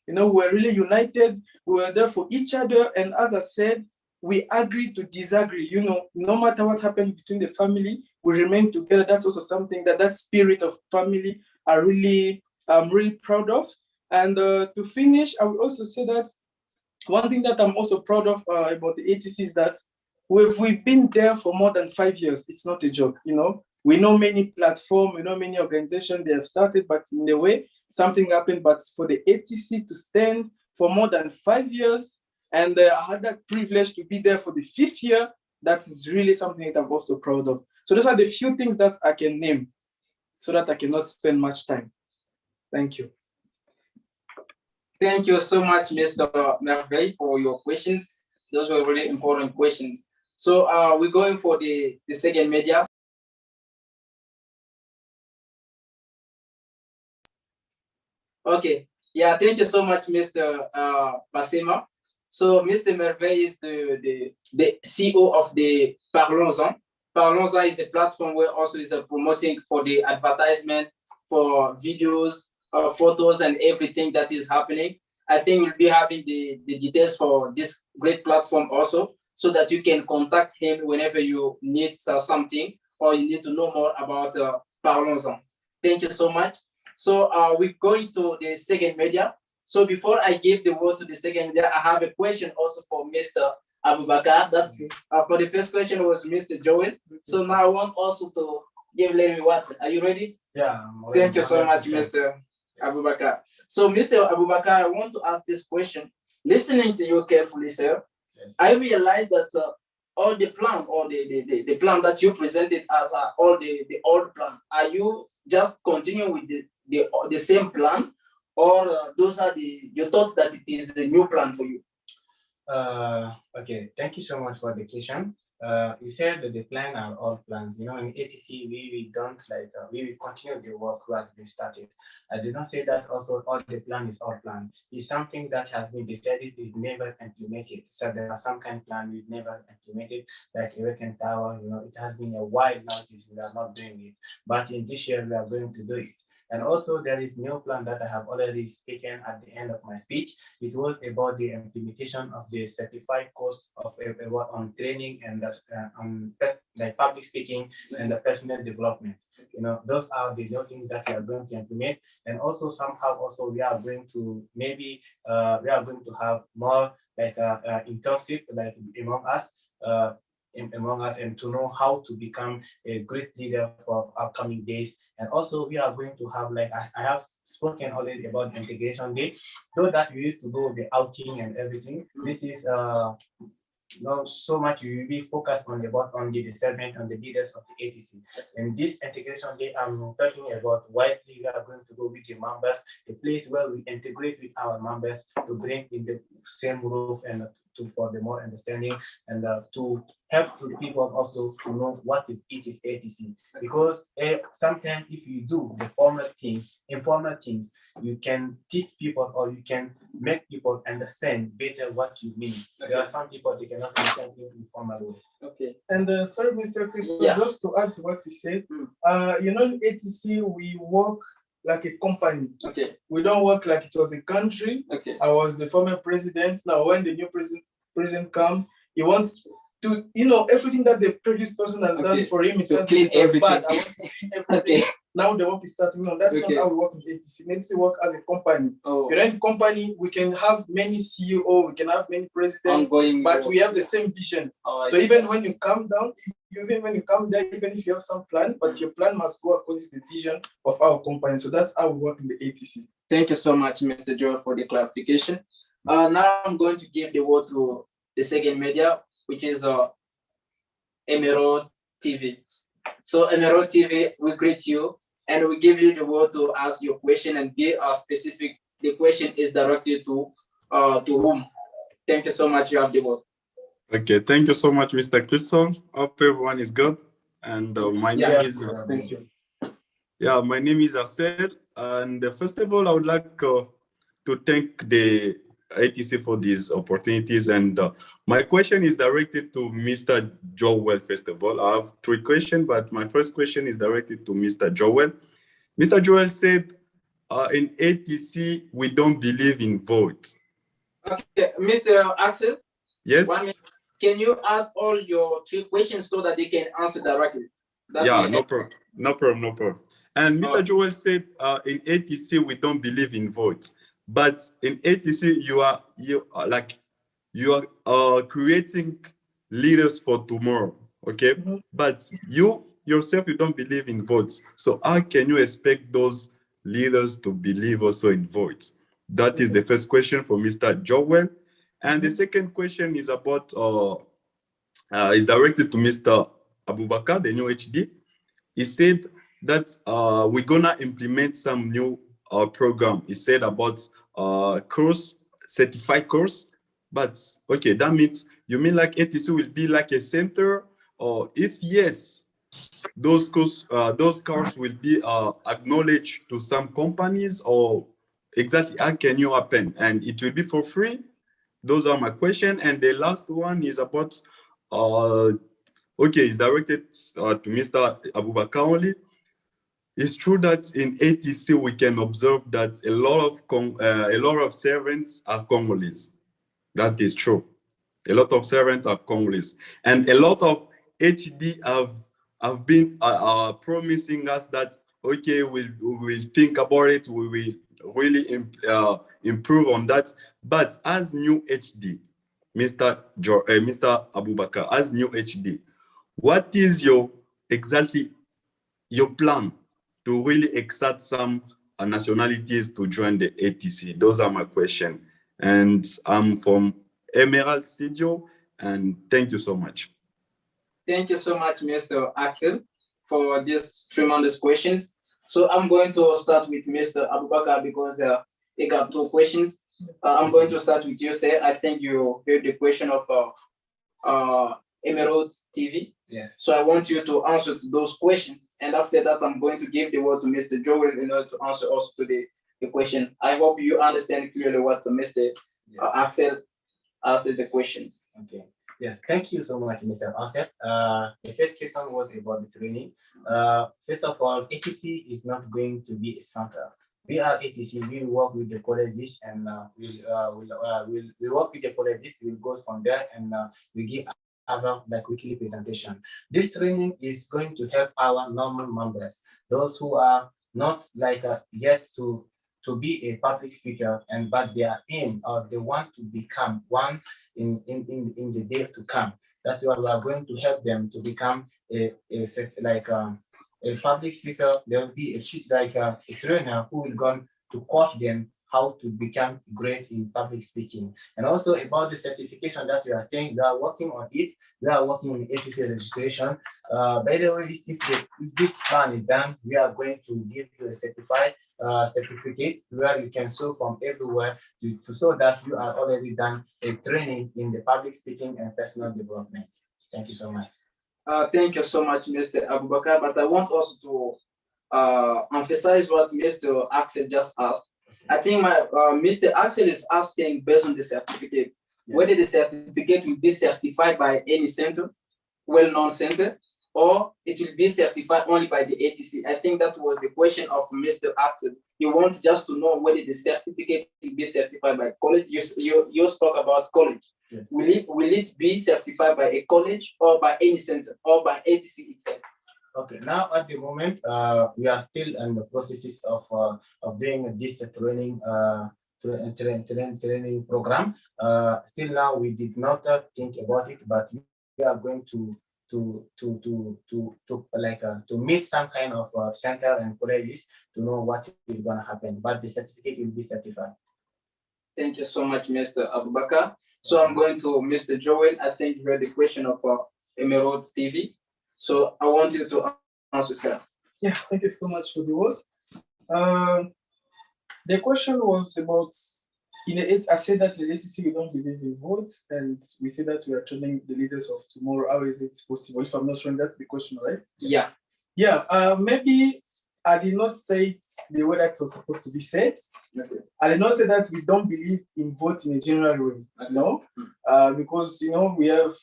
You know, we were really united. We were there for each other. And as I said, we agreed to disagree. You know, no matter what happened between the family, we remain together. That's also something that spirit of family I'm really proud of. And to finish, I will also say that one thing that I'm also proud of about the A.T.C is that we've been there for more than 5 years. It's not a joke, you know. We know many platforms, we know many organizations they have started, but in a way, something happened. But for the A.T.C to stand for more than 5 years, and I had that privilege to be there for the 5th year, that is really something that I'm also proud of. So those are the few things that I can name so that I cannot spend much time. Thank you. Thank you so much, Mr. Merveille, for your questions. Those were really important questions. So we're going for the second media. Okay. Yeah, thank you so much, Mr. Basema. So Mr. Merveille is the CEO of the Parlons-en. Parlons-en is a platform where also is promoting for the advertisement, for videos, photos, and everything that is happening. I think we'll be having the details for this great platform also, so that you can contact him whenever you need something or you need to know more about Parlons-en. Thank you so much. So we're going to the second media. So before I give the word to the second media, I have a question also for Mr. Abubakar. That for the first question was Mr. Joel. So now I want also to give Larry what. Are you ready? Yeah. Thank you so much, Mr. Abubakar. So Mr. Abubakar, I want to ask this question. Listening to you carefully, sir, yes. I realized that all the plan or the plan that you presented as all the old plan, are you just continuing with the same plan, or those are your thoughts that it is the new plan for you? Okay, thank you so much for the question. You said that the plan are all plans. You know, in A.T.C, we don't we will continue the work who has been started. I did not say that also all the plan is all plan. It's something that has been decided is never implemented. So there are some kind of plan we've never implemented, like Awaken Tower. You know, it has been a while now. We are not doing it, but in this year we are going to do it. And also there is new plan that I have already spoken at the end of my speech. It was about the implementation of the certified course of on training and on like public speaking and the personal development. You know, those are the new things that we are going to implement. And also somehow also we are going to maybe we are going to have more like internship like among us. among us and to know how to become a great leader for upcoming days. And also we are going to have, like I have spoken already about integration day, though that we used to go the outing and everything. This is not so much we will be focused on the development and the leaders of the A.T.C. And this integration day, I'm talking about widely we are going to go with the members, a place where we integrate with our members to bring in the same roof and for the more understanding and to help to the people also to know what is A.T.C. Because sometimes if you do the informal things, you can teach people or you can make people understand better what you mean. There are some people they cannot understand in informal way. Okay. And sorry, Mr. Christo, Yeah. just to add to what you said, you know, in A.T.C. we work like a company. Okay. We don't work like it was a country. Okay. I was the former president. Now, when the new president come, he wants to, you know, everything that the previous person has done for him, to clean everything. Bad. I want to clean everything. Okay. Now the work is starting. No, that's not how we work in A.T.C. A.T.C. work as a company. Oh. You know, in company, we can have many CEO, we can have many presidents, Ongoing but work. we have the same vision. Oh, So even when you come down, even when you come there, even if you have some plan, but your plan must go according to the vision of our company. So that's how we work in the A.T.C. Thank you so much, Mr. Joel, for the clarification. Now I'm going to give the word to the second media, which is Emerald TV. So Emerald TV, we greet you and we give you the word to ask your question and be specific. The question is directed to whom? Thank you so much. You have the word. Okay, thank you so much, Mr. Christo. Hope everyone is good. And my name is thank you. Yeah, my name is Arcel. And first of all, I would like to thank the A.T.C. for these opportunities. And my question is directed to Mr. Joel, first of all. I have 3 questions, but my first question is directed to Mr. Joel. Mr. Joel said, in A.T.C., we don't believe in votes. Okay, Mr. Axel? Yes? Can you ask all your 3 questions so that they can answer directly? No problem. And Mr. Joel said, in A.T.C. we don't believe in votes, but in A.T.C. you are creating leaders for tomorrow, okay? But you yourself, you don't believe in votes. So how can you expect those leaders to believe also in votes? That is the first question for Mr. Joel. And the second question is about, is directed to Mr. Abubakar, the new HD. He said that we're gonna implement some new program. He said about certified course. But okay, that means you mean like A.T.C. will be like a center, or if yes, those courses will be acknowledged to some companies, or exactly how can you happen? And it will be for free. Those are my questions. And the last one is about okay, it's directed to Mr. Abubakar only. It's true that in A.T.C. we can observe that a lot of servants are Congolese. That is true. A lot of servants are Congolese, and a lot of HD have been promising us that okay, we'll think about it. We will really improve on that. But as new HD, Mr. Abubakar, as new HD, what is exactly your plan to really accept some nationalities to join the A.T.C? Those are my questions. And I'm from Emerald Studio, and thank you so much. Thank you so much, Mr. Axel, for these tremendous questions. So I'm going to start with Mr. Abubakar because he got 2 questions. I'm going to start with you, sir. I think you heard the question of Emerald TV. Yes. So I want you to answer to those questions. And after that, I'm going to give the word to Mr. Joel in order to answer also to the question. I hope you understand clearly what Mr. Axel asked the questions. Okay. Yes, thank you so much, Mr. Asep. The first question was about the training. First of all, A.T.C. is not going to be a center. We are A.T.C. We work with the colleges, and we'll work with the colleges. We'll go from there, and we give our weekly presentation. This training is going to help our normal members, those who are not yet to be a public speaker, but their aim or they want to become one in the day to come. That's why we are going to help them to become a public speaker. There will be a trainer who will go to coach them how to become great in public speaking. And also about the certification that you are saying, we are working on it. We are working on the A.T.C registration. By the way, if this plan is done, we are going to give you a certificate where you can show from everywhere to show that you are already done a training in the public speaking and personal development. Thank you so much. Thank you so much, Mr. Abubakar. But I want also to emphasize what Mr. Axel just asked. I think Mr. Axel is asking based on the certificate, whether the certificate will be certified by any center, well-known center, or it will be certified only by the A.T.C. I think that was the question of Mr. Axel. You want just to know whether the certificate will be certified by college. You spoke about college. Yes. Will it be certified by a college or by any center or by A.T.C itself? Okay, now at the moment, we are still in the processes of doing this training program. Still now, we did not think about it, but we are going to meet some kind of center and colleges to know what is going to happen. But the certificate will be certified. Thank you so much, Mr. Abubakar. So I'm going to Mr. Joel. I think you heard the question of Emerald TV. So I want you to answer, sir. Yeah, thank you so much for the word. The question was about, I said that the A.T.C we don't believe in votes, and we say that we are training the leaders of tomorrow. How is it possible? If I'm not sure, that's the question, right? Yeah. Yeah, maybe I did not say it the way that it was supposed to be said. Okay. I did not say that we don't believe in vote in a general way, no, because we have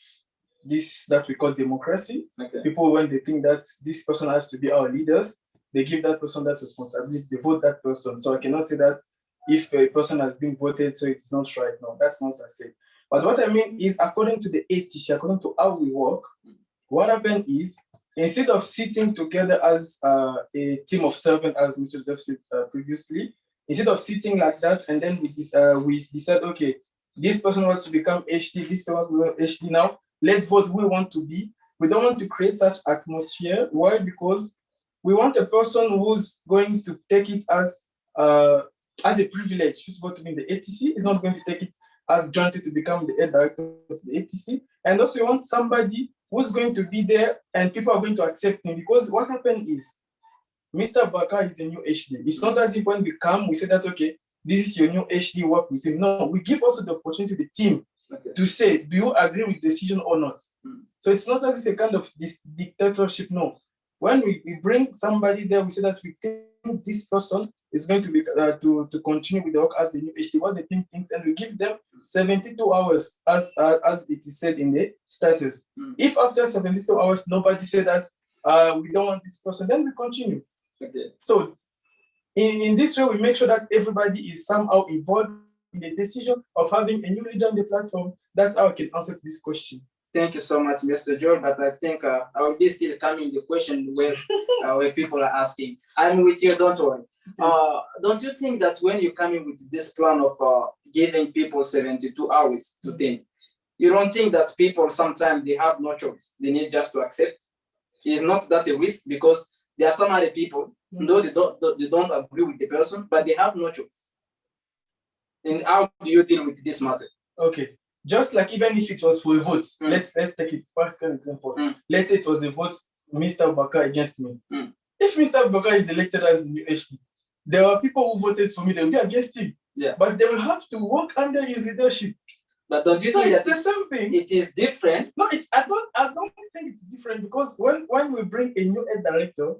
this that we call democracy. Okay. People, when they think that this person has to be our leaders, they give that person that responsibility, they vote that person. So I cannot say that if a person has been voted, so it's not right. No, that's not what I say. But what I mean is, according to the A.T.C, according to how we work, what happened is, instead of sitting together as a team of servants, as Mr. Jeff said previously, instead of sitting like that, and then we decide, okay, this person wants to become HD, this person wants to become HD now, let's vote who we want to be. We don't want to create such atmosphere. Why? Because we want a person who's going to take it as a privilege. Who's going to be in the A.T.C. is not going to take it as granted to become the head director of the A.T.C. And also we want somebody who's going to be there and people are going to accept him. Because what happened is, Mr. Bakar is the new HD. It's not as if when we come, we say that, okay, this is your new HD, work with him. No, we give also the opportunity to the team to say, do you agree with the decision or not? So it's not as if a kind of this dictatorship, no. When we bring somebody there, we say that we think this person is going to be to continue with the work as the new HD, what the team thinks, and we give them 72 hours as it is said in the status. If after 72 hours, nobody said that we don't want this person, then we continue. Okay. So in this way, we make sure that everybody is somehow involved in the decision of having a new leader on the platform. That's how I can answer this question. Thank you so much, Mr. Joel. But I think I will be still coming the question where people are asking. I'm with you, don't worry. Don't you think that when you come in with this plan of giving people 72 hours to think, you don't think that people sometimes they have no choice? They need just to accept. Is not that a risk? Because there are some other people, though they don't agree with the person, but they have no choice. And how do you deal with this matter? Okay. Just like even if it was for a vote, let's take a practical example. Let's say it was a vote, Mr. Bakar against me. If Mr. Bakar is elected as the new HD, there are people who voted for me, they will be against him. Yeah. But they will have to work under his leadership. But don't you so see it's that the same thing? It is different. No, I don't think it's different, because when we bring a new head director,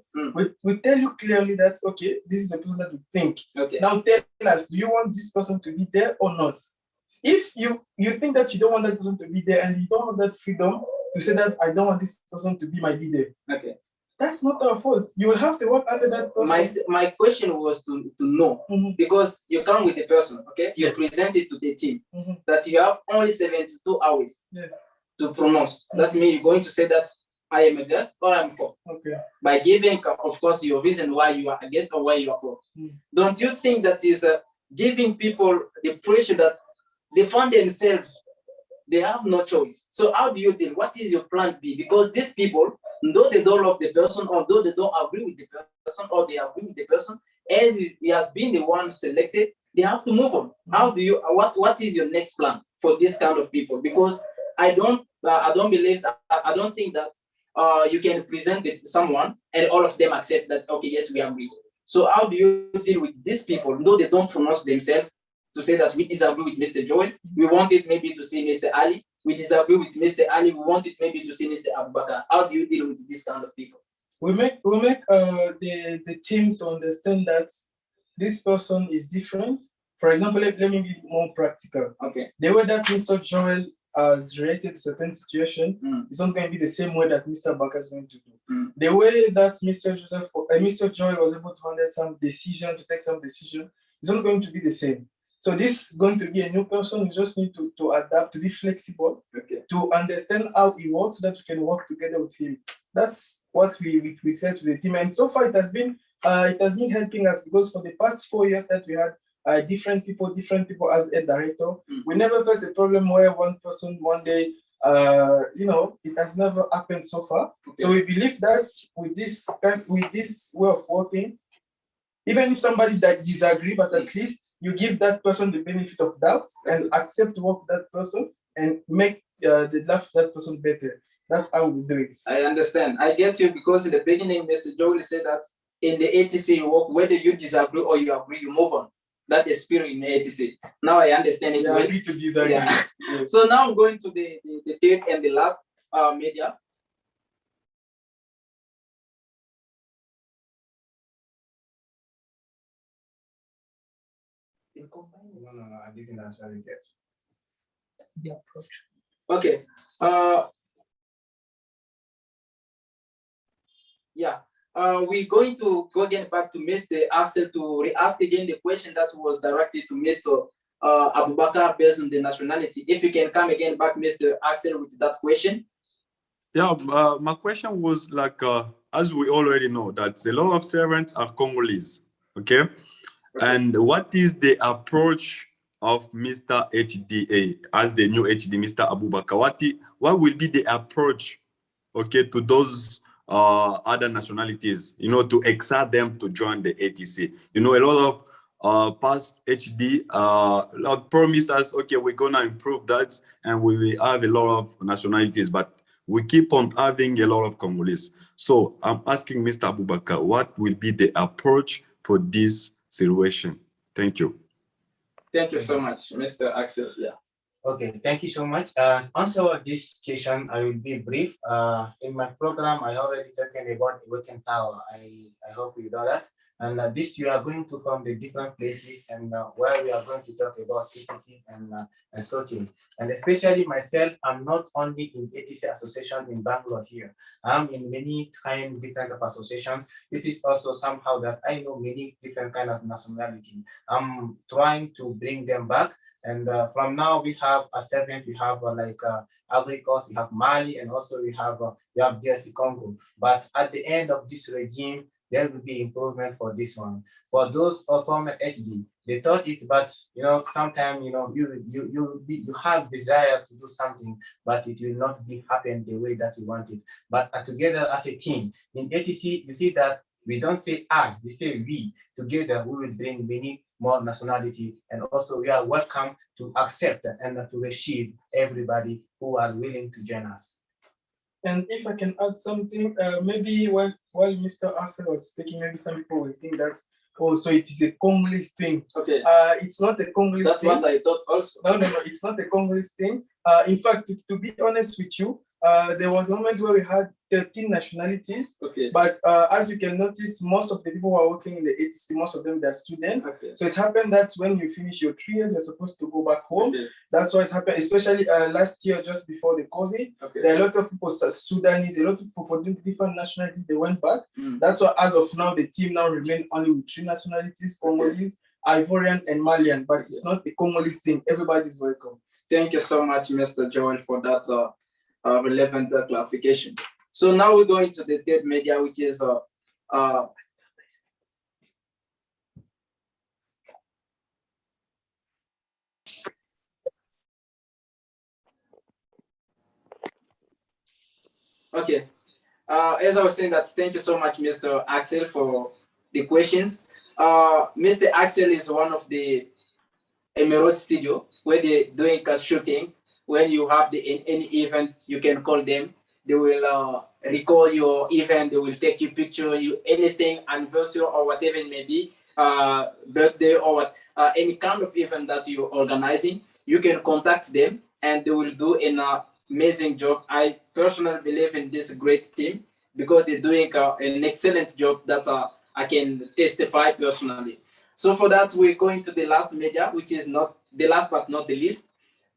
we tell you clearly that, okay, this is the person that we think. Okay. Now tell us, do you want this person to be there or not? If you think that you don't want that person to be there and you don't have that freedom to say that I don't want this person to be my leader, okay, that's not our fault. You will have to work under that person. My question was to know, because you come with the person, okay? You present it to the team that you have only 72 hours to pronounce. That means you're going to say that I am against or I'm for. Okay. By giving, of course, your reason why you are against or why you are for. Don't you think that is giving people the pressure that they find themselves they have no choice. So how do you deal? What is your plan B? Because these people, though they don't love the person, or though they don't agree with the person, or they agree with the person, as he has been the one selected, they have to move on. How do you? What is your next plan for this kind of people? Because I don't believe that, I don't think that you can present it to someone and all of them accept that. Okay, yes, we agree. So how do you deal with these people, though they don't pronounce themselves, to say that we disagree with Mr. Joel? We want it maybe to see Mr. Ali. We disagree with Mr. Ali. We want it maybe to see Mr. Abubakar. How do you deal with this kind of people? We make the team to understand that this person is different. For example, let me be more practical. Okay. The way that Mr. Joel has related to certain situation is not going to be the same way that Mr. Bakar is going to do. The way that Mr. Joel was able to handle some decision, to take some decision, is not going to be the same. So this is going to be a new person. You just need to adapt, to be flexible, to understand how he works, that we can work together with him. That's what we said to the team, and so far it has been helping us, because for the past 4 years that we had different people as a director, we never faced a problem where one person one day, it has never happened so far. So we believe that with this way of working, even if somebody that disagree, but at least you give that person the benefit of doubt and accept to work with that person and make the life of that person better. That's how we do it. I understand. I get you, because in the beginning, Mr. Joel said that in the A.T.C you work, whether you disagree or you agree, you move on. That is spirit in the A.T.C. Now I understand it. Yeah, well. agree to disagree. Yeah. Yes. So now I'm going to the third and the last media. No, I didn't answer it yet. The approach. Okay. Yeah. We're going to go again back to Mr. Axel to re-ask again the question that was directed to Mr. Abubakar based on the nationality. If you can come again back, Mr. Axel, with that question. Yeah, my question was like, as we already know, that a lot of servants are Congolese, okay? And what is the approach of Mr. HDA as the new HD, Mr. Abubakar? What will be the approach, okay, to those other nationalities, to excite them to join the A.T.C? A lot of past HD promise us, okay, we're gonna improve that, and we will have a lot of nationalities, but we keep on having a lot of Congolese. So I'm asking Mr. Abubakar, what will be the approach for this situation? Thank you. Thank you so much, Mr. Axel. Yeah. Okay, thank you so much. Answer this question, I will be brief. In my program, I already talking about the working tower. I hope you know that. And this we are going to from the different places, and where we are going to talk about A.T.C and sorting. And especially myself, I'm not only in A.T.C association in Bangalore here. I'm in many different of association. This is also somehow that I know many different kind of nationality. I'm trying to bring them back. And from now we have a segment, we have Ivory Coast, we have Mali, and also we have DRC Congo. But at the end of this regime, there will be improvement for this one. For those of former HD, they thought it, but sometimes you have desire to do something, but it will not be happen the way that you want it. But together as a team in A.T.C, you see that we don't say I, we say we. Together we will bring many more nationality, and also we are welcome to accept and to receive everybody who are willing to join us. And if I can add something, maybe while Mr. Arsenal was speaking, maybe some people will think that, oh, so it is a Congolese thing. Okay. It's not a Congolese That's thing. what I thought also. No, it's not a Congolese thing. In fact, to be honest with you, there was a moment where we had 13 nationalities. Okay. But as you can notice, most of the people who are working in the A.T.C, most of them, they're students. Okay. So it happened that when you finish your 3 years, you're supposed to go back home. Okay. That's why it happened, especially last year, just before the COVID. Okay. There are a lot of people, Sudanese, a lot of people for different nationalities, they went back. Mm. That's why as of now, the team now remain only with 3 nationalities, Congolese, Ivorian, and Malian. But it's not a Congolese thing. Everybody's welcome. Thank you so much, Mr. Joel, for that relevant clarification. So now we're going to the third media, which is Okay. As I was saying that, thank you so much, Mr. Axel, for the questions. Mr. Axel is one of the Emerald Studio where they're doing a shooting. When you have any event, you can call them. They will record your event. They will take your picture, you anything, anniversary or whatever it may be, birthday or what, any kind of event that you're organizing. You can contact them and they will do an amazing job. I personally believe in this great team because they're doing an excellent job that I can testify personally. So for that, we're going to the last media, which is not the last but not the least,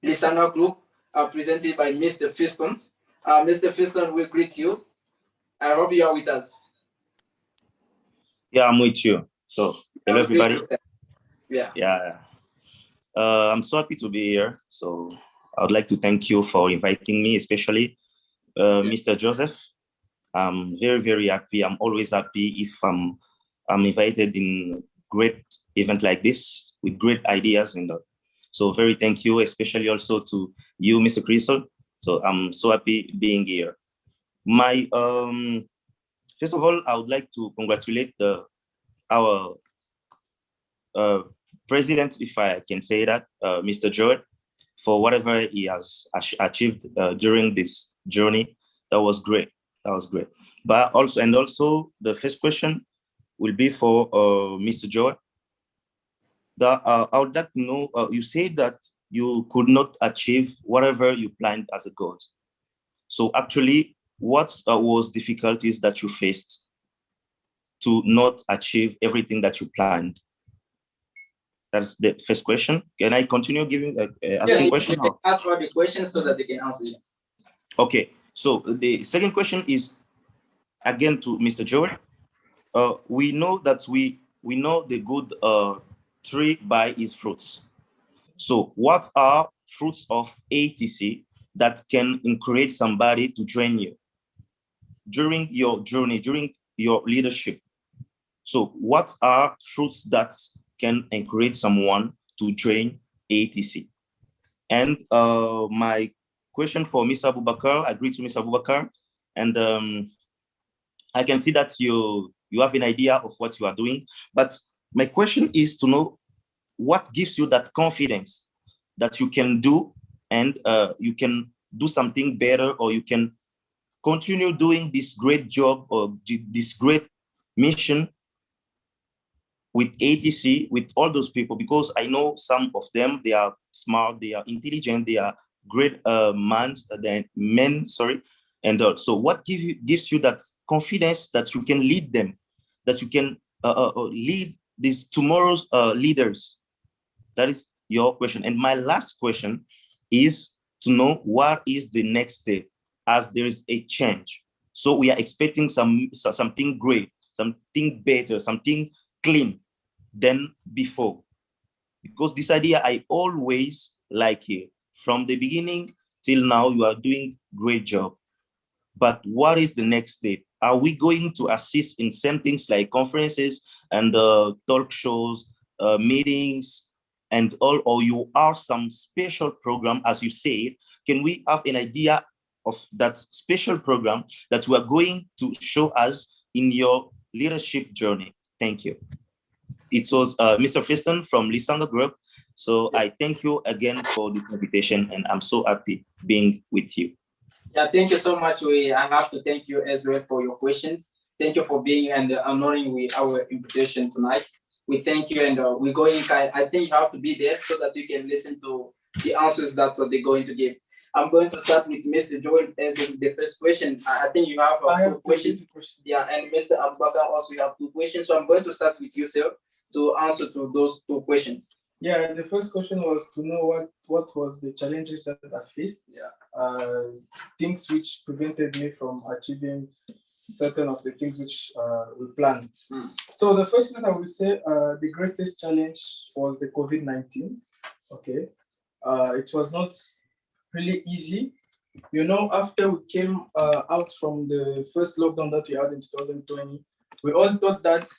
Lisanga Group, presented by Mr. Fiston. Mr. Fiston will greet you. I hope you are with us. Yeah, I'm with you. So, hello everybody. Yeah. Yeah. I'm so happy to be here. So, I would like to thank you for inviting me, especially Mr. Joseph. I'm very, very happy. I'm always happy if I'm invited in great event like this with great ideas and so very thank you, especially also to you, Mr. Crystal. So I'm so happy being here. My first of all, I would like to congratulate our president, if I can say that, Mr. George, for whatever he has achieved during this journey. That was great. That was great. But also the first question will be for Mr. George. I would like to know, you said that you could not achieve whatever you planned as a goal. So actually, what was difficulties that you faced to not achieve everything that you planned? That's the first question. Can I continue giving asking question? Ask for the question so that they can answer you. Okay. So the second question is again to Mr. Joel. We know that we know the good tree by its fruits. So what are fruits of A.T.C that can encourage somebody to join you during your journey, during your leadership? So what are fruits that can encourage someone to join A.T.C? And my question for Mr. Abubakar, I agree to Mr. Abubakar, and I can see that you have an idea of what you are doing, but my question is to know what gives you that confidence that you can do and you can do something better, or you can continue doing this great job or this great mission with A.T.C, with all those people, because I know some of them, they are smart, they are intelligent, they are great men, sorry. And so what gives you that confidence that you can lead them, that you can lead these tomorrow's leaders? That is your question. And my last question is to know what is the next step as there is a change. So we are expecting something great, something better, something clean than before. Because this idea, I always like it. From the beginning till now, you are doing great job. But what is the next step? Are we going to assist in same things like conferences and talk shows, meetings, and all, or you are some special program, as you say? Can we have an idea of that special program that we are going to show us in your leadership journey? Thank you. It was Mr. Fiston from Lisanga Group. So I thank you again for this invitation, and I'm so happy being with you. Yeah, thank you so much. I have to thank you as well for your questions. Thank you for being and honoring with our invitation tonight. We thank you, and we're going. I think you have to be there so that you can listen to the answers that they're going to give. I'm going to start with Mr. Joel as the first question. I think you have two questions. Yeah, and Mr. Abubakar also you have two questions. So I'm going to start with you, sir, to answer to those two questions. Yeah, the first question was to know what was the challenges that I faced. Yeah, things which prevented me from achieving certain of the things which we planned. So the first thing I would say, the greatest challenge was the COVID-19. Okay, it was not really easy. You know, after we came out from the first lockdown that we had in 2020, we all thought that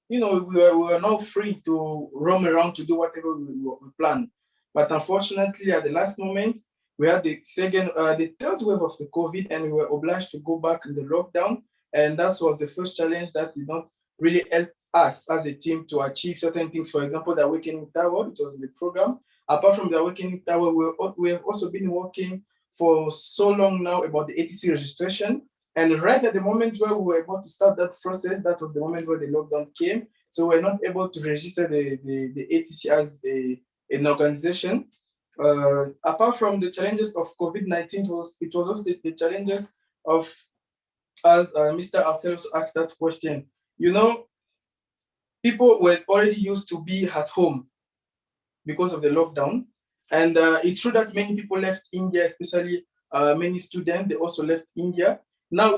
we were now free to roam around to do whatever we planned. But unfortunately, at the last moment, We had the third wave of the COVID, and we were obliged to go back in the lockdown. And that was the first challenge that did not really help us as a team to achieve certain things. For example, the Awakening Tower, it was the program. Apart from the Awakening Tower, we have also been working for so long now about the A.T.C registration. And right at the moment where we were about to start that process, that was the moment where the lockdown came. So we're not able to register the A.T.C as an organization. Apart from the challenges of COVID-19, it was also the challenges of, as Mr. ourselves asked that question, you know, people were already used to be at home because of the lockdown. And it's true that many people left India, especially many students, they also left India. Now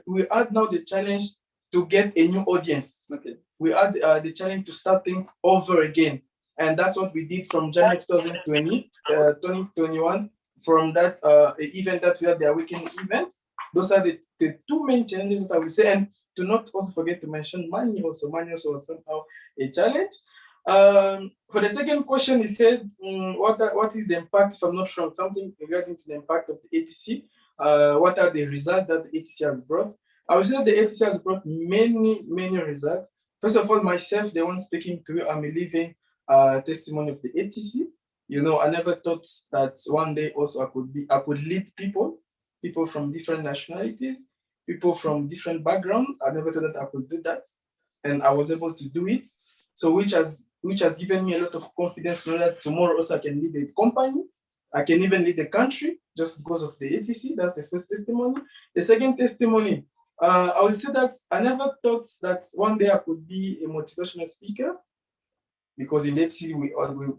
we had now the challenge to get a new audience. Okay. We had the challenge to start things over again. And that's what we did from January 2021, from that event that we had, the Awakening event. Those are the two main challenges that I would say. And to not also forget to mention money also. Money also was somehow a challenge. For the second question, he said, what is the impact, if I'm not sure, something regarding to the impact of the A.T.C. What are the results that the A.T.C has brought? I would say that the A.T.C has brought many, many results. First of all, myself, the one speaking to you, I'm a living testimony of the A.T.C. You know, I never thought that one day also I could lead people from different nationalities, people from different backgrounds. I never thought that I could do that. And I was able to do it. So which has given me a lot of confidence to know that tomorrow also I can lead a company. I can even lead the country just because of the A.T.C. That's the first testimony. The second testimony, I would say that I never thought that one day I could be a motivational speaker, because in A.T.C. we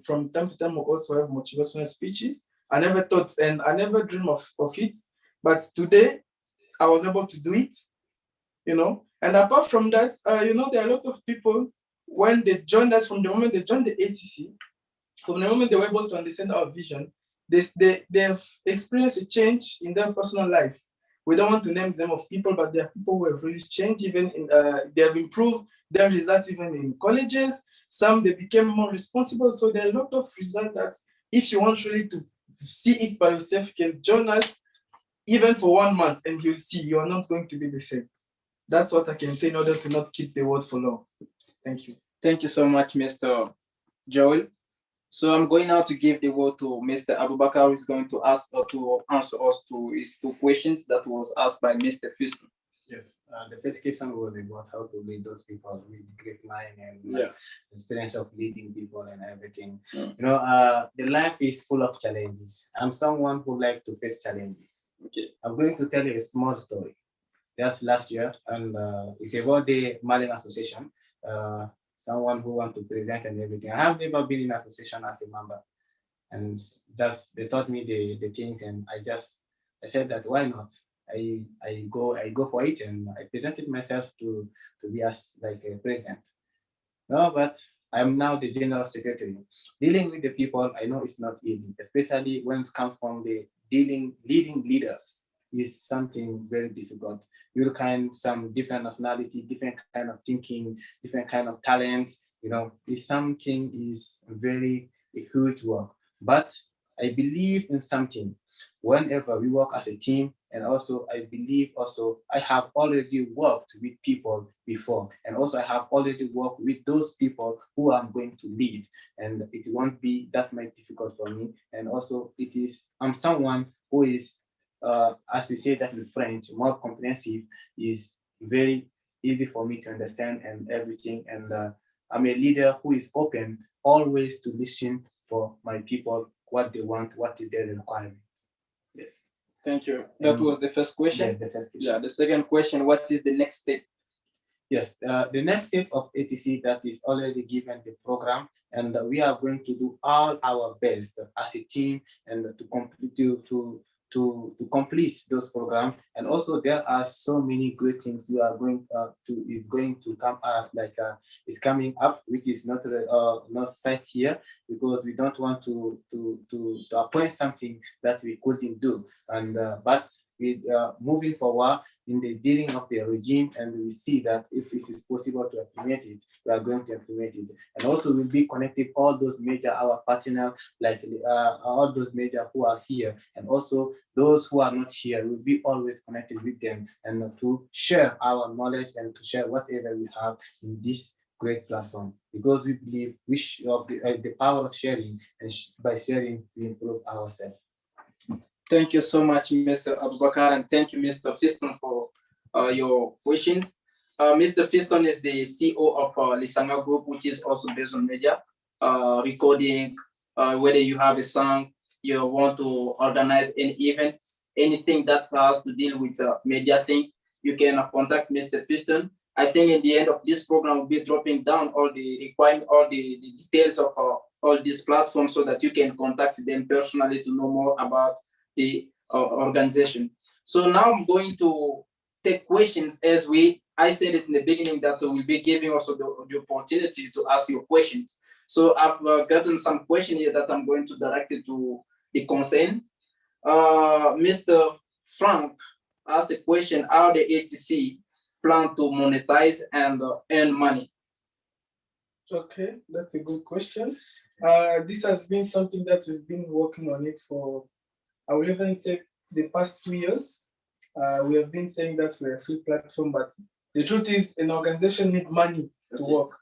from time to time we also have motivational speeches. I never thought, and I never dreamed of it, but today I was able to do it, you know. And apart from that, you know, there are a lot of people, when they joined us, from the moment they joined the A.T.C, from the moment they were able to understand our vision, they've experienced a change in their personal life. We don't want to name them of people, but there are people who have really changed, even in, they have improved their results even in colleges. Some, they became more responsible. So there are a lot of results that if you want really to see it by yourself, you can join us even for 1 month and you'll see you are not going to be the same. That's what I can say in order to not keep the word for long. Thank you. Thank you so much, Mr. Joel. So I'm going now to give the word to Mr. Abubakar, who is going to answer us to his two questions that was asked by Mr. Fiston. Yes, the first question was about how to lead those people with great mind and experience of leading people and everything. You know, the life is full of challenges. I'm someone who likes to face challenges. Okay, I'm going to tell you a small story. Just last year, and it's about the Malian Association. Someone who want to present and everything. I have never been in association as a member, and just they taught me the things, and I said that why not? I go for it, and I presented myself to be as like a president. No, but I'm now the general secretary. Dealing with the people, I know it's not easy, especially when it comes from the leading leaders. Is something very difficult. You'll find some different nationality, different kind of thinking, different kind of talent. You know, it's something is very a huge work. But I believe in something. Whenever we work as a team, and also I believe also I have already worked with people before, and also I have already worked with those people who I'm going to lead, and it won't be that much difficult for me. And also I'm someone who is as you say that in French, more comprehensive, is very easy for me to understand and everything. And I'm a leader who is open always to listen for my people, what they want, what is their requirement. Yes. Thank you. That was the first question. Yes, the first question. Yeah, the second question, what is the next step? Yes, the next step of A.T.C that is already given the program, and we are going to do all our best as a team and to complete those programs. And also there are so many great things we are going to come is coming up, which is not set here, because we don't want to appoint something that we couldn't do. And but with moving forward, in the dealing of the regime, and we see that if it is possible to implement it, we are going to implement it. And also we'll be connected all those major, our partners, like all those major who are here, and also those who are not here, we'll be always connected with them and to share our knowledge and to share whatever we have in this great platform, because we believe of the power of sharing, and by sharing we improve ourselves. Thank you so much, Mr. Abubakar, and thank you, Mr. Fiston, for your questions. Mr. Fiston is the CEO of Lisanga Group, which is also based on media, recording, whether you have a song, you want to organize an event, anything that has to deal with media thing, you can contact Mr. Fiston. I think in the end of this program, we'll be dropping down all the requirements, all the details of all these platforms so that you can contact them personally to know more about the organization. So now I'm going to take questions as I said it in the beginning that we'll be giving also the opportunity to ask your questions. So I've gotten some questions here that I'm going to direct it to the consent. Mr. Frank asked a question, how the A.T.C plan to monetize and earn money? Okay, that's a good question. This has been something that we've been working on it for, I will even say, the past 2 years. We have been saying that we're a free platform, but the truth is an organization needs money to work.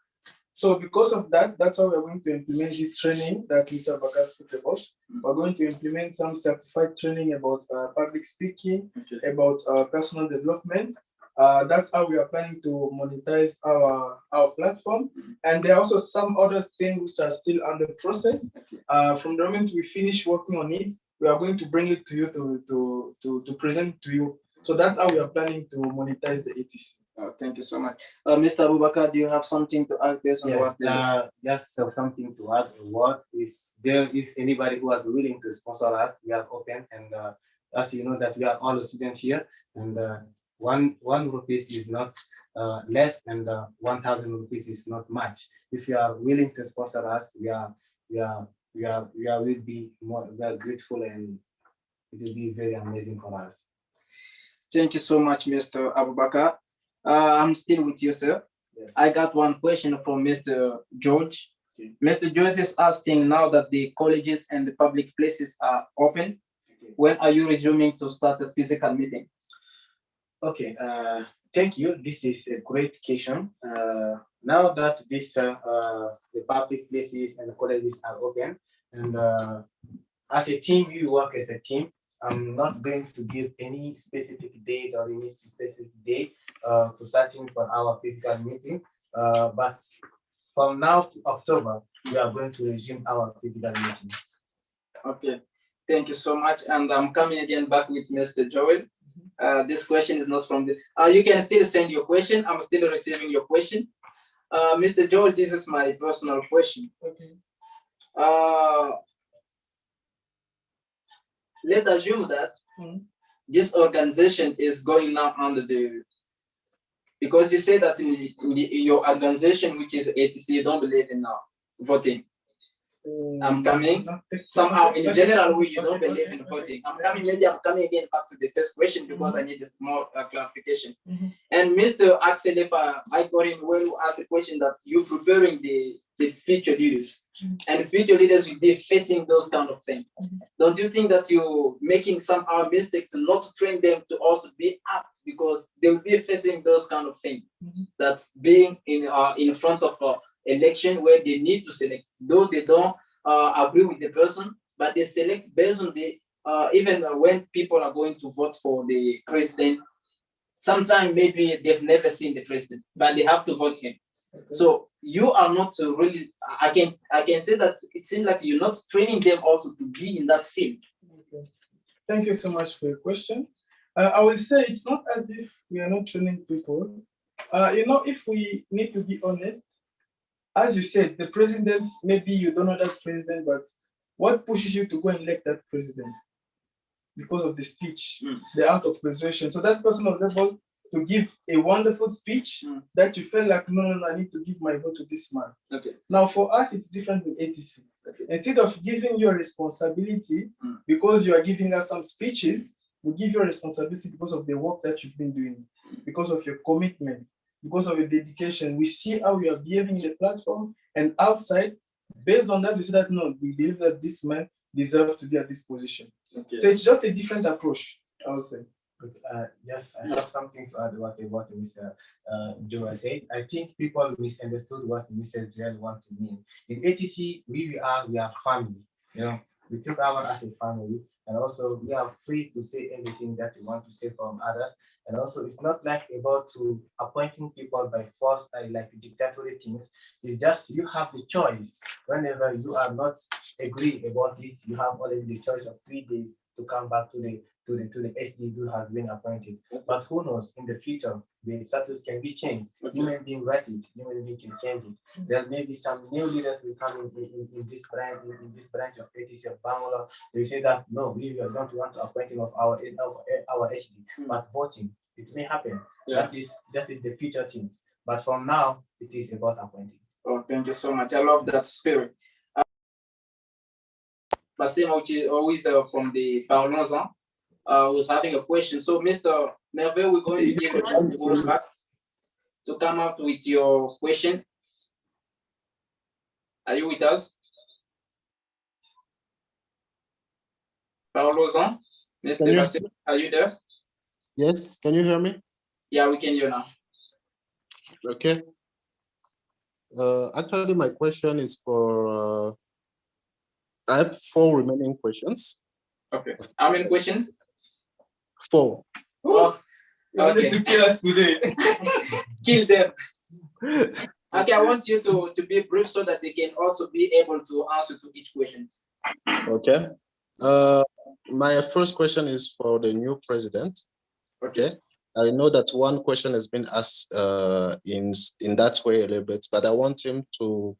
So because of that, that's how we're going to implement this training that Mr. Bakar spoke about. We're going to implement some certified training about public speaking, about personal development. That's how we are planning to monetize our platform. And there are also some other things which are still under process. From the moment we finish working on it, we are going to bring it to you to present to you. So that's how we are planning to monetize the A.T.C. Thank you so much. Mr. Abubakar, do you have something to add based on what? Yes, something to add. What is there? If anybody who is willing to sponsor us, we are open. And as you know that we are all students here, and one rupees is not less, and 1,000 rupees is not much. If you are willing to sponsor us, we will be more grateful, and it will be very amazing for us. Thank you so much, Mr. Abubakar. I'm still with you, sir. Yes. I got one question from Mr. George. Okay. Mr. George is asking, now that the colleges and the public places are open, when are you resuming to start the physical meeting? Okay, thank you. This is a great question. Now that the public places and the colleges are open, and as a team, we work as a team. I'm not going to give any specific date or any specific day to starting for our physical meeting, but from now to October, we are going to resume our physical meeting. Okay, thank you so much. And I'm coming again back with Mr. Joel. This question is not from the, you can still send your question. I'm still receiving your question. Mr. Joel, this is my personal question. Okay. Let's assume that this organization is going now under the, because you say that in your organization, which is A.T.C, you don't believe in voting. I'm coming somehow in a general way, you don't believe in voting. I'm coming again back to the first question because I need more clarification. And Mr. Axel, if I got him when you asked the question that you're preparing the future leaders, and future leaders will be facing those kind of things. Don't you think that you're making somehow a mistake to not train them to also be apt, because they will be facing those kind of things? That's being in front of election where they need to select, though they don't agree with the person, but they select based on the even when people are going to vote for the president, sometimes maybe they've never seen the president, but they have to vote him. Okay. So you are not really, I can say that it seems like you're not training them also to be in that field. Okay. Thank you so much for your question. I will say it's not as if we are not training people. If we need to be honest, as you said, the president, maybe you don't know that president, but what pushes you to go and elect that president? Because of the speech, the act of persuasion. So that person was able to give a wonderful speech that you felt like, no, I need to give my vote to this man. Okay. Now for us, it's different with A.T.C. Okay. Instead of giving you a responsibility because you are giving us some speeches, We give you a responsibility because of the work that you've been doing, because of your commitment, because of your dedication. We see how you are behaving in the platform and outside. Based on that, we say that no, we believe that this man deserves to be at this position. Okay. So it's just a different approach, I would say. Yes, I have something to add what Mr. Joel said. I think people misunderstood what Mr. Joel want to mean. In ATC, we are family. You know, we took our as a family, and also we are free to say everything that we want to say from others. And also, it's not like about to appointing people by force, like dictatorial things. It's just you have the choice. Whenever you are not agree about this, you have already the choice of 3 days to come back to the HD who has been appointed. But who knows, in the future, the status can be changed. Human being write it, human being can change it. There may be some new leaders will come in this branch of ATC of Bangalore. They say that no, we don't want to appoint him of our HD, but voting, it may happen. Yeah. That is the future things. But from now, it is about appointing. Oh, thank you so much. I love that spirit. Basim, always from the Parlons, was having a question. So, Mr. Merveille, we're going to give you the word back to come up with your question. Are you with us? Parlons, Mr. Basim, are you there? Yes, can you hear me? Yeah, we can hear now. Okay. Actually, my question is for, I have 4 remaining questions. Okay. How many questions? 4. Oh, you wanted to kill us today. Kill them. Okay, I want you to be brief so that they can also be able to answer to each question. Okay. My first question is for the new president. Okay. I know that one question has been asked in that way a little bit, but I want him to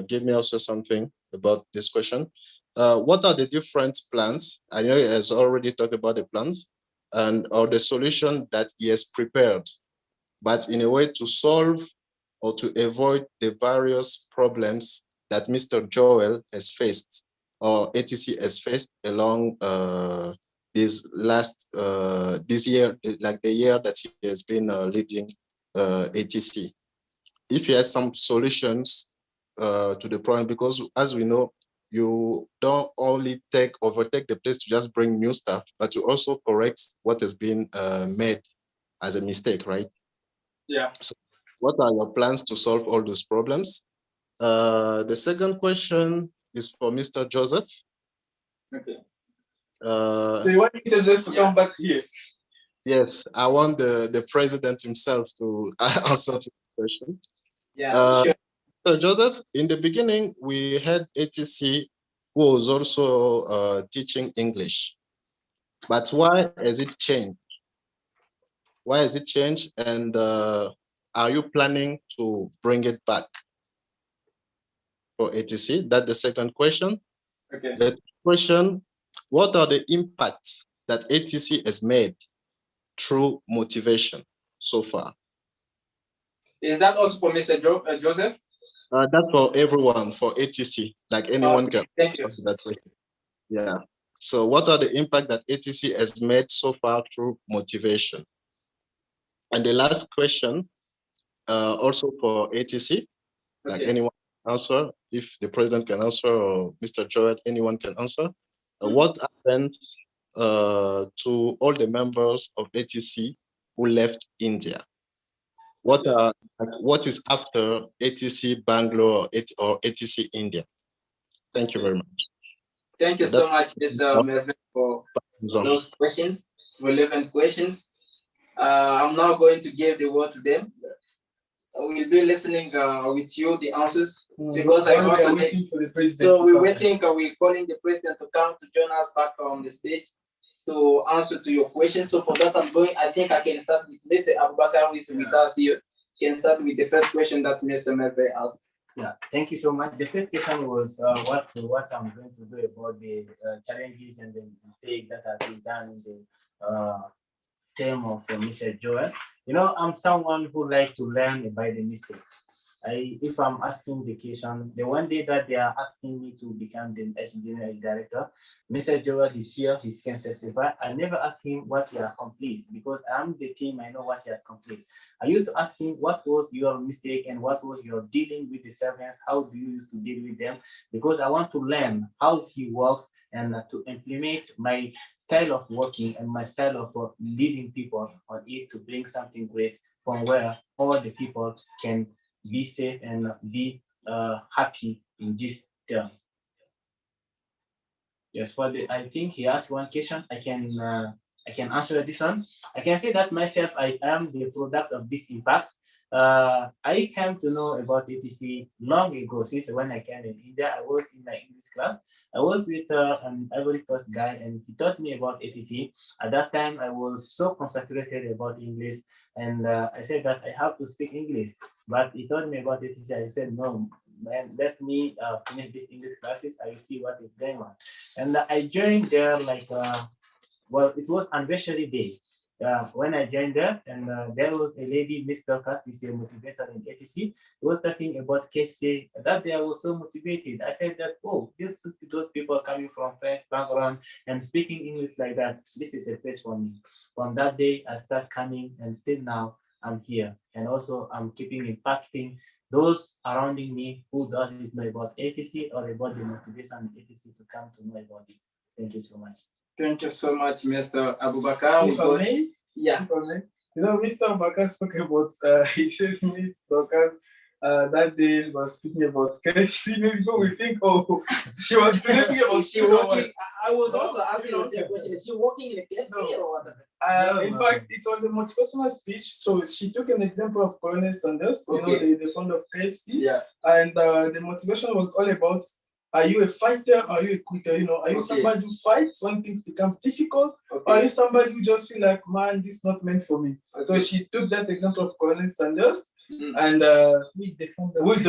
give me also something about this question. What are the different plans? I know he has already talked about the plans or the solution that he has prepared, but in a way to solve or to avoid the various problems that Mr. Joel has faced or ATC has faced along this year, like the year that he has been leading ATC. If he has some solutions to the problem, because as we know, you don't only overtake the place to just bring new stuff, but you also correct what has been made as a mistake, right? Yeah. So what are your plans to solve all those problems? The second question is for Mr. Joseph. Okay. So you want Mr. Joseph to come back here? Yes, I want the president himself to answer to the question. Yeah, sure. So Joseph, in the beginning, we had A.T.C who was also teaching English. But why has it changed? Why has it changed? And are you planning to bring it back for A.T.C? That's the second question. Okay. The question, what are the impacts that A.T.C has made through motivation so far? Is that also for Mr. Joseph? That's for everyone, for A.T.C, like anyone Okay. can. Thank you. That way. Yeah. So what are the impact that A.T.C has made so far through motivation? And the last question, also for A.T.C, like anyone can answer, if the president can answer or Mr. Joel, anyone can answer. What happened to all the members of A.T.C who left India? What is after A.T.C Bangalore or A.T.C India? Thank you very much. Thank you so much, Mr. Melvin, for those questions, relevant questions. I'm now going to give the word to them. We'll be listening with you the answers because I also waiting for the president. So we're waiting. We're calling the president to come to join us back on the stage to answer to your questions. So for that, I think I can start with Mr. Abubakar, who is with us here. Can start with the first question that Mr. Merve asked. Yeah, thank you so much. The first question was what I'm going to do about the challenges and the mistake that has been done in the term of Mr. Joel. You know, I'm someone who likes to learn by the mistakes. if I'm asking vacation, the one day that they are asking me to become the general director, Mr. Joel is here, he can testify. I never ask him what he has accomplished because I'm the team, I know what he has accomplished. I used to ask him what was your mistake and what was your dealing with the servants, how do you used to deal with them? Because I want to learn how he works and to implement my style of working and my style of leading people on it to bring something great from where all the people can be safe and be happy in this term. Yes, I think he asked one question. I can answer this one. I can say that myself, I am the product of this impact. I came to know about A.T.C long ago, since when I came in India. I was in my English class. I was with an Ivory Coast guy, and he taught me about A.T.C. At that time, I was so concentrated about English, and I said that I have to speak English. But he taught me about A.T.C. I said, no, man, let me finish this English classes. I will see what is going on. And I joined there like, well, it was anniversary day. When I joined there, and there was a lady, Miss Dorcas, is a motivator in A.T.C. He was talking about KFC. That day I was so motivated. I said that, oh, those people coming from French background and speaking English like that, this is a place for me. From that day, I start coming, and still now I'm here. And also I'm keeping impacting those surrounding me who doesn't know about A.T.C or about the motivation A.T.C to come to know about it. Thank you so much. Thank you so much, Mr. Abubakar. Yeah. You know, Mr. Abubakar spoke about, he said Miss Dorcas that day was speaking about KFC. Maybe we think, oh, she was presenting about she working. I was also asking the same question. Is she working in a KFC or what? In fact, it was a motivational speech. So she took an example of Colonel Sanders, you know, the founder of KFC. Yeah. And the motivation was all about, are you a fighter? Are you a quitter? You know, are you somebody who fights when things become difficult? Or are you somebody who just feel like, man, this is not meant for me? So she took that example of Colonel Sanders and who is the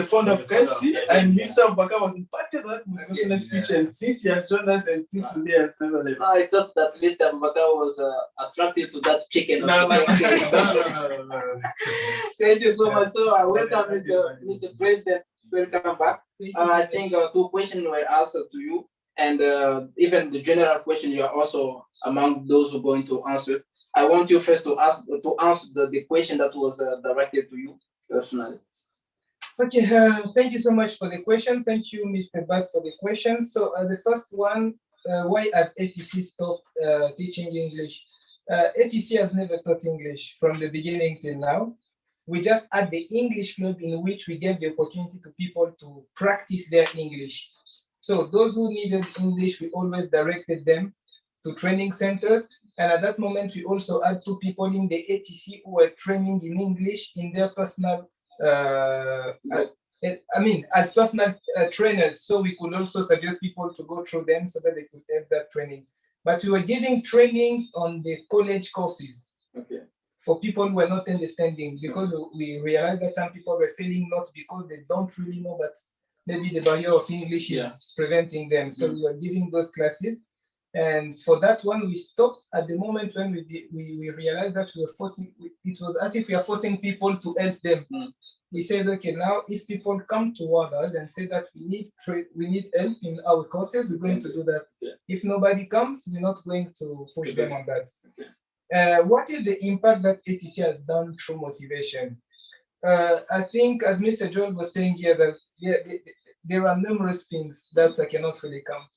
founder of KFC? And Mr. Abubakar was impacted by that motivational speech. And since he has joined us and till today has never left. I thought that Mr. Abubakar was attracted to that chicken. No. Thank you so much. So I welcome Mr. President. Welcome back. I think two questions were answered to you, and even the general question, you are also among those who are going to answer. I want you first to answer the question that was directed to you personally. Okay, thank you so much for the question. Thank you, Mr. Bass, for the question. So the first one, why has A.T.C stopped teaching English? A.T.C has never taught English from the beginning till now. We just had the English club in which we gave the opportunity to people to practice their English. So those who needed English, we always directed them to training centers. And at that moment, we also had two people in the A.T.C who were training in English in their personal, as personal trainers. So we could also suggest people to go through them so that they could have that training. But we were giving trainings on the college courses. Okay. For people who were not understanding, because we realized that some people were failing not because they don't really know, but maybe the barrier of English is preventing them. So we were giving those classes. And for that one, we stopped at the moment when we realized that we were forcing, it was as if we are forcing people to help them. We said, okay, now if people come toward us and say that we need help in our courses, we're going to do that. If nobody comes, we're not going to push them on that. What is the impact that A.T.C has done through motivation? I think, as Mr. Joel was saying here, that there are numerous things that I cannot really count.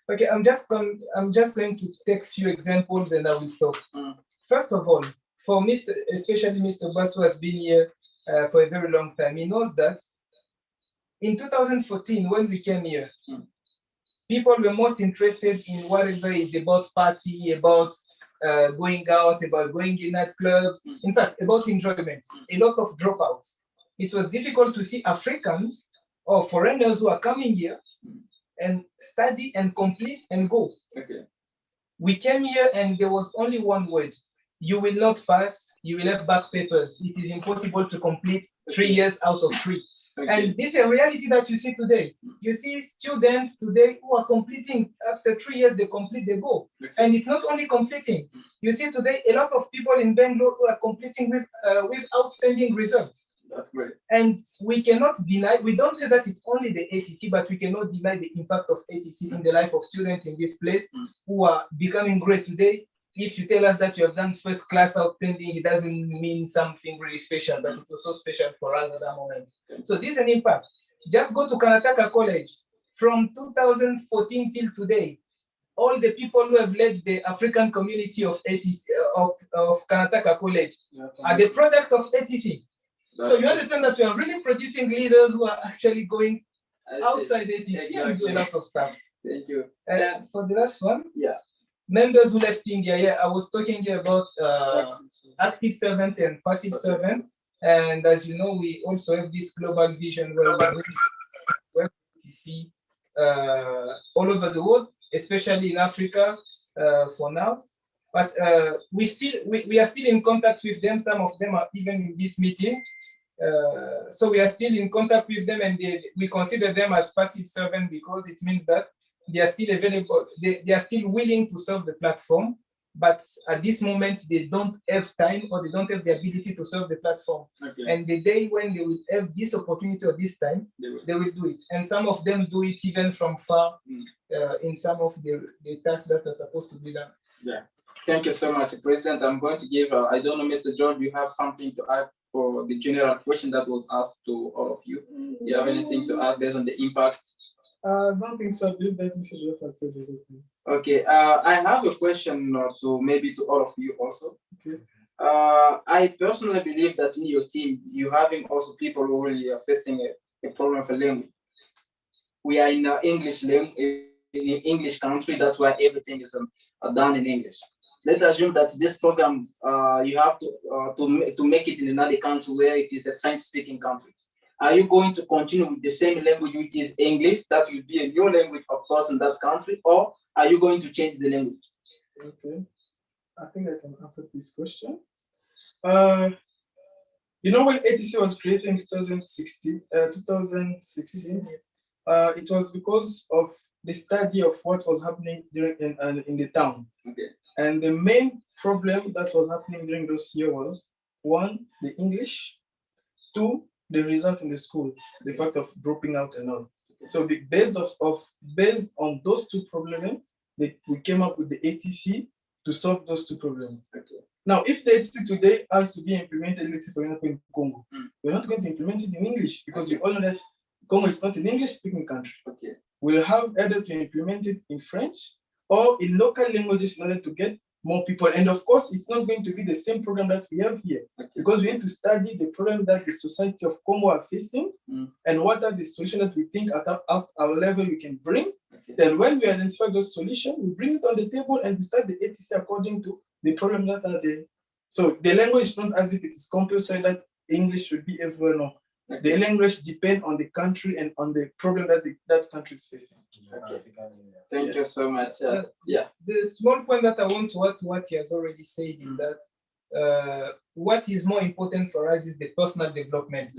Okay, I'm just going to take a few examples and I will stop. First of all, for especially Mr. Bass, who has been here for a very long time, he knows that in 2014, when we came here, people were most interested in whatever is about party, about going out, about going in nightclubs, in fact, about enjoyment, a lot of dropouts. It was difficult to see Africans or foreigners who are coming here and study and complete and go. Okay. We came here and there was only one word. You will not pass, you will have back papers. It is impossible to complete 3 years out of 3. Okay. And this is a reality that you see today. You see students today who are completing, after 3 years, they complete, they go. Okay. And it's not only completing. You see today, a lot of people in Bangalore who are completing with outstanding results. That's great. And we cannot deny, we don't say that it's only the A.T.C, but we cannot deny the impact of A.T.C in the life of students in this place who are becoming great today. If you tell us that you have done first class outstanding, it doesn't mean something really special, but it was so special for us at that moment. So this is an impact. Just go to Karnataka College. From 2014 till today, all the people who have led the African community of A.T.C, of Karnataka College are the product of A.T.C. So you understand that we are really producing leaders who are actually going outside A.T.C and do a lot of stuff. Thank you. For the last one, members who left India, I was talking here about active servant and passive servant. And as you know, we also have this global vision where we have A.T.C all over the world, especially in Africa for now. But we are still in contact with them. Some of them are even in this meeting. So we are still in contact with them, and we consider them as passive servants because it means that they are still available, they are still willing to serve the platform, but at this moment they don't have time or they don't have the ability to serve the platform. And the day when they will have this opportunity or this time, they will do it. And some of them do it even from far in some of the tasks that are supposed to be done. Thank you so much, President. I'm going to give, I don't know, Mr. George, you have something to add for the general question that was asked to all of you. Do you have anything to add based on the impact? I don't think so. I believe that Mr. George has said everything. Okay, I have a question to maybe to all of you also. Okay. I personally believe that in your team, you having also people who really are facing a problem for language. We are in an English language, in an English country, that's why everything is done in English. Let's assume that this program, you have to make it in another country where it is a French-speaking country. Are you going to continue with the same language, which is English? That will be a new language, of course, in that country, or are you going to change the language? Okay, I think I can answer this question. You know, when A.T.C was created in 2016, it was because of the study of what was happening during in the town. Okay. And the main problem that was happening during those years was, one, the English, two, the result in the school, the fact of dropping out and all. So based on those two problems, we came up with the A.T.C to solve those two problems. Okay. Now, if the A.T.C today has to be implemented, let's say for example in Congo, we're not going to implement it in English because we all know that Congo is not an English-speaking country. Okay. We'll have either to implement it in French or in local languages in order to get more people. And of course, it's not going to be the same program that we have here, because we need to study the problem that the society of Congo are facing and what are the solutions that we think at our level we can bring. Then when we identify those solutions, we bring it on the table and we start the A.T.C according to the problem that are there. So the language is not as if it is compulsory that English should be everywhere. No. The language depends on the country and on the problem that that country is facing. Okay. Thank you so much. The small point that I want to add to what he has already said is that what is more important for us is the personal development.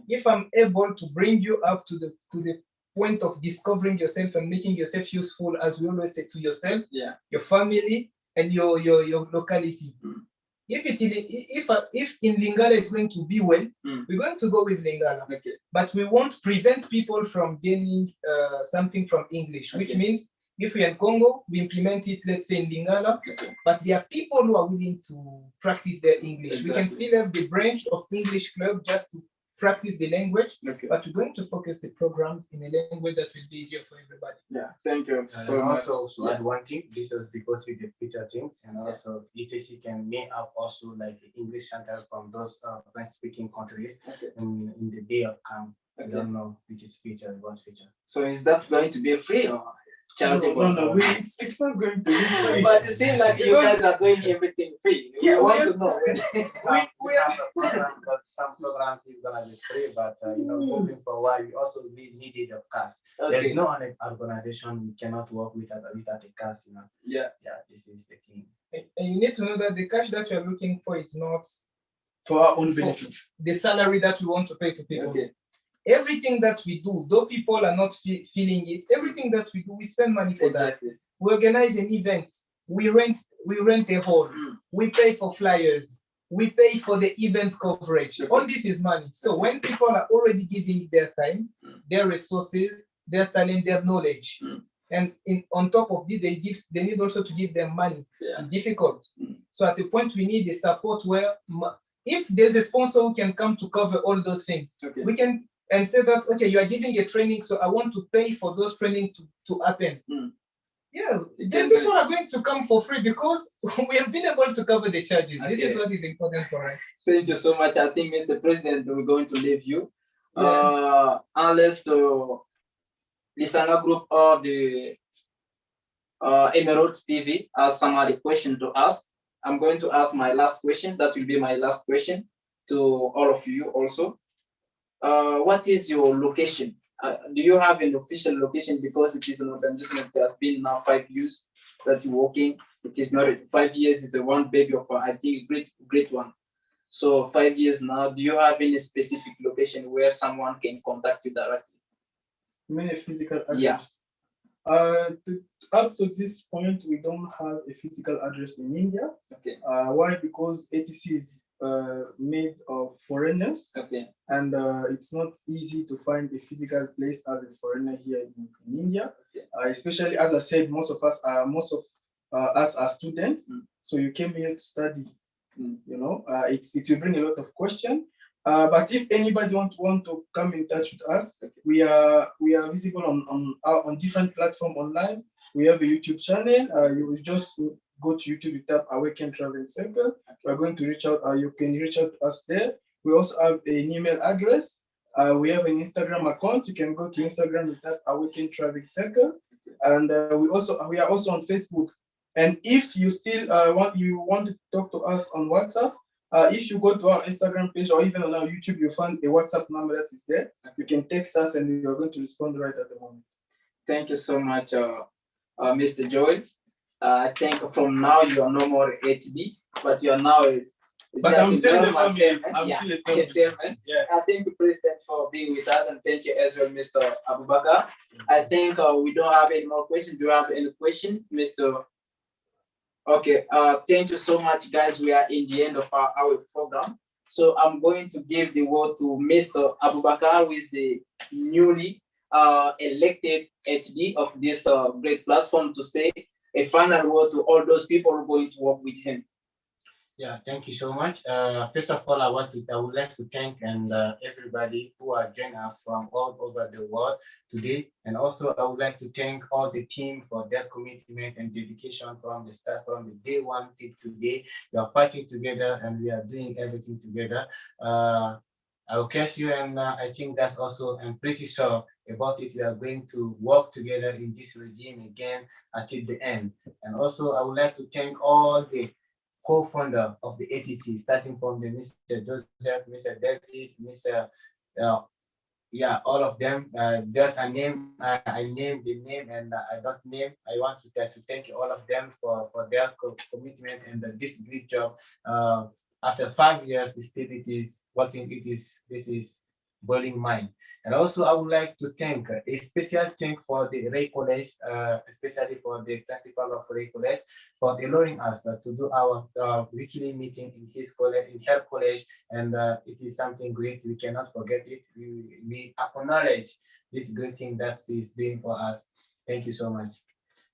If I'm able to bring you up to the point of discovering yourself and making yourself useful, as we always say, to yourself, your family, and your locality. If in Lingala it's going to be well, we're going to go with Lingala. Okay. But we won't prevent people from gaining something from English, which means if we're in Congo, we implement it, let's say in Lingala, but there are people who are willing to practice their English. We can still have the branch of English club just to practice the language, but we're going to focus the programs in a language that will be easier for everybody. Thank you so much. Also, add one thing, this is because we did future things, and also A.T.C can make up also like English center from those French-speaking countries in the day of camp. I don't know which is feature, what feature. So is that going to be free or charitable? No, it's not going to be free. But it seems like you guys are doing everything free. Yeah, we want to know. we have a program, but some programs is gonna be free, but moving forward, we also needed a cash. There's no organization we cannot work without a cash, this is the thing. And you need to know that the cash that you're looking for is not for our own benefits. The salary that we want to pay to people. Everything that we do, though people are not feeling it, everything that we do, we spend money for that. We organize an event, we rent a hall, we pay for flyers, we pay for the event coverage. All this is money. So when people are already giving their time, their resources, their talent, their knowledge, and on top of this, they need also to give them money. It's difficult. So at the point we need a support where if there's a sponsor who can come to cover all those things, we can and say that, okay, you are giving a training, so I want to pay for those training to happen. Yeah, then people are going to come for free because we have been able to cover the charges. This is what is important for us. Thank you so much. I think, Mr. President, we're going to leave you. Yeah. Unless the listener group or the Emeralds TV has some other question to ask, I'm going to ask my last question. That will be my last question to all of you also. What is your location? Do you have an official location? Because it is an organization that has been now 5 years that you're working. It is not 5 years, it's a one baby of, I think, great one. So 5 years now, do you have any specific location where someone can contact you directly? You mean a physical address? Yeah. Up to this point, we don't have a physical address in India. Okay. Why? Because A.T.C is made of foreigners. Okay. And it's not easy to find a physical place as a foreigner here in India. Okay. Especially, as I said, most of us are students. So you came here to study. You know, it will bring a lot of questions. But if anybody want to come in touch with us, we are visible on different platforms online. We have a YouTube channel. You will just go to YouTube, you tap Awaken Travel Circle. We're going to reach out. You can reach out to us there. We also have an email address. We have an Instagram account. You can go to Instagram, you tap Awaken Travel Circle, and we are also on Facebook. And if you still want to talk to us on WhatsApp, if you go to our Instagram page or even on our YouTube, you'll find a WhatsApp number that is there. You can text us and we are going to respond right at the moment. Thank you so much, Mr. Joel. I think from now you are no more HD, but you are now but I'm still the family. I'm still a servant. Yeah. I thank you, President, for being with us, and thank you as well, Mr. Abubakar. I think we don't have any more questions. Do you have any question, Mr. Okay, thank you so much, guys. We are in the end of our program. So I'm going to give the word to Mr. Abubakar, who is the newly elected HD of this great platform, to say a final word to all those people who are going to work with him. Yeah, thank you so much. First of all, I would like to thank everybody who are joining us from all over the world today. And also, I would like to thank all the team for their commitment and dedication from the start, from the day one till today. We are fighting together and we are doing everything together. I will catch you, and I think that also I'm pretty sure about it. We are going to work together in this regime again until the end. And also, I would like to thank all the co-founder of the A.T.C, starting from the Mr. Joseph, Mr. David, Mr. Yeah, all of them. There's a name, I name the name, and I don't name. I want to thank all of them for their commitment and this great job. After 5 years, still it is working. This is boiling mind. And also, I would like to thank a special thank for the Ray College, especially for the principal of Ray College, for allowing us to do our weekly meeting in his college, in her college, and it is something great. We cannot forget it. We acknowledge this great thing that he is doing for us. Thank you so much.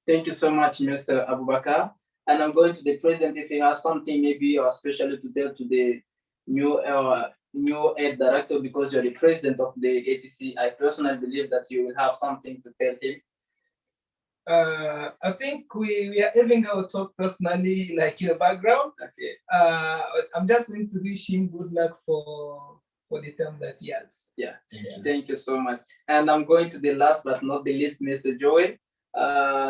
Thank you so much, Mr. Abubakar. And I'm going to the president if he has something maybe especially to tell to the new head director, because you're the president of the A.T.C. I personally believe that you will have something to tell him. I think we are having our talk personally, like in the background. Okay. I'm just going to wish him good luck for the term that he has. Yeah. Thank you so much. And I'm going to the last but not the least, Mr. Joel.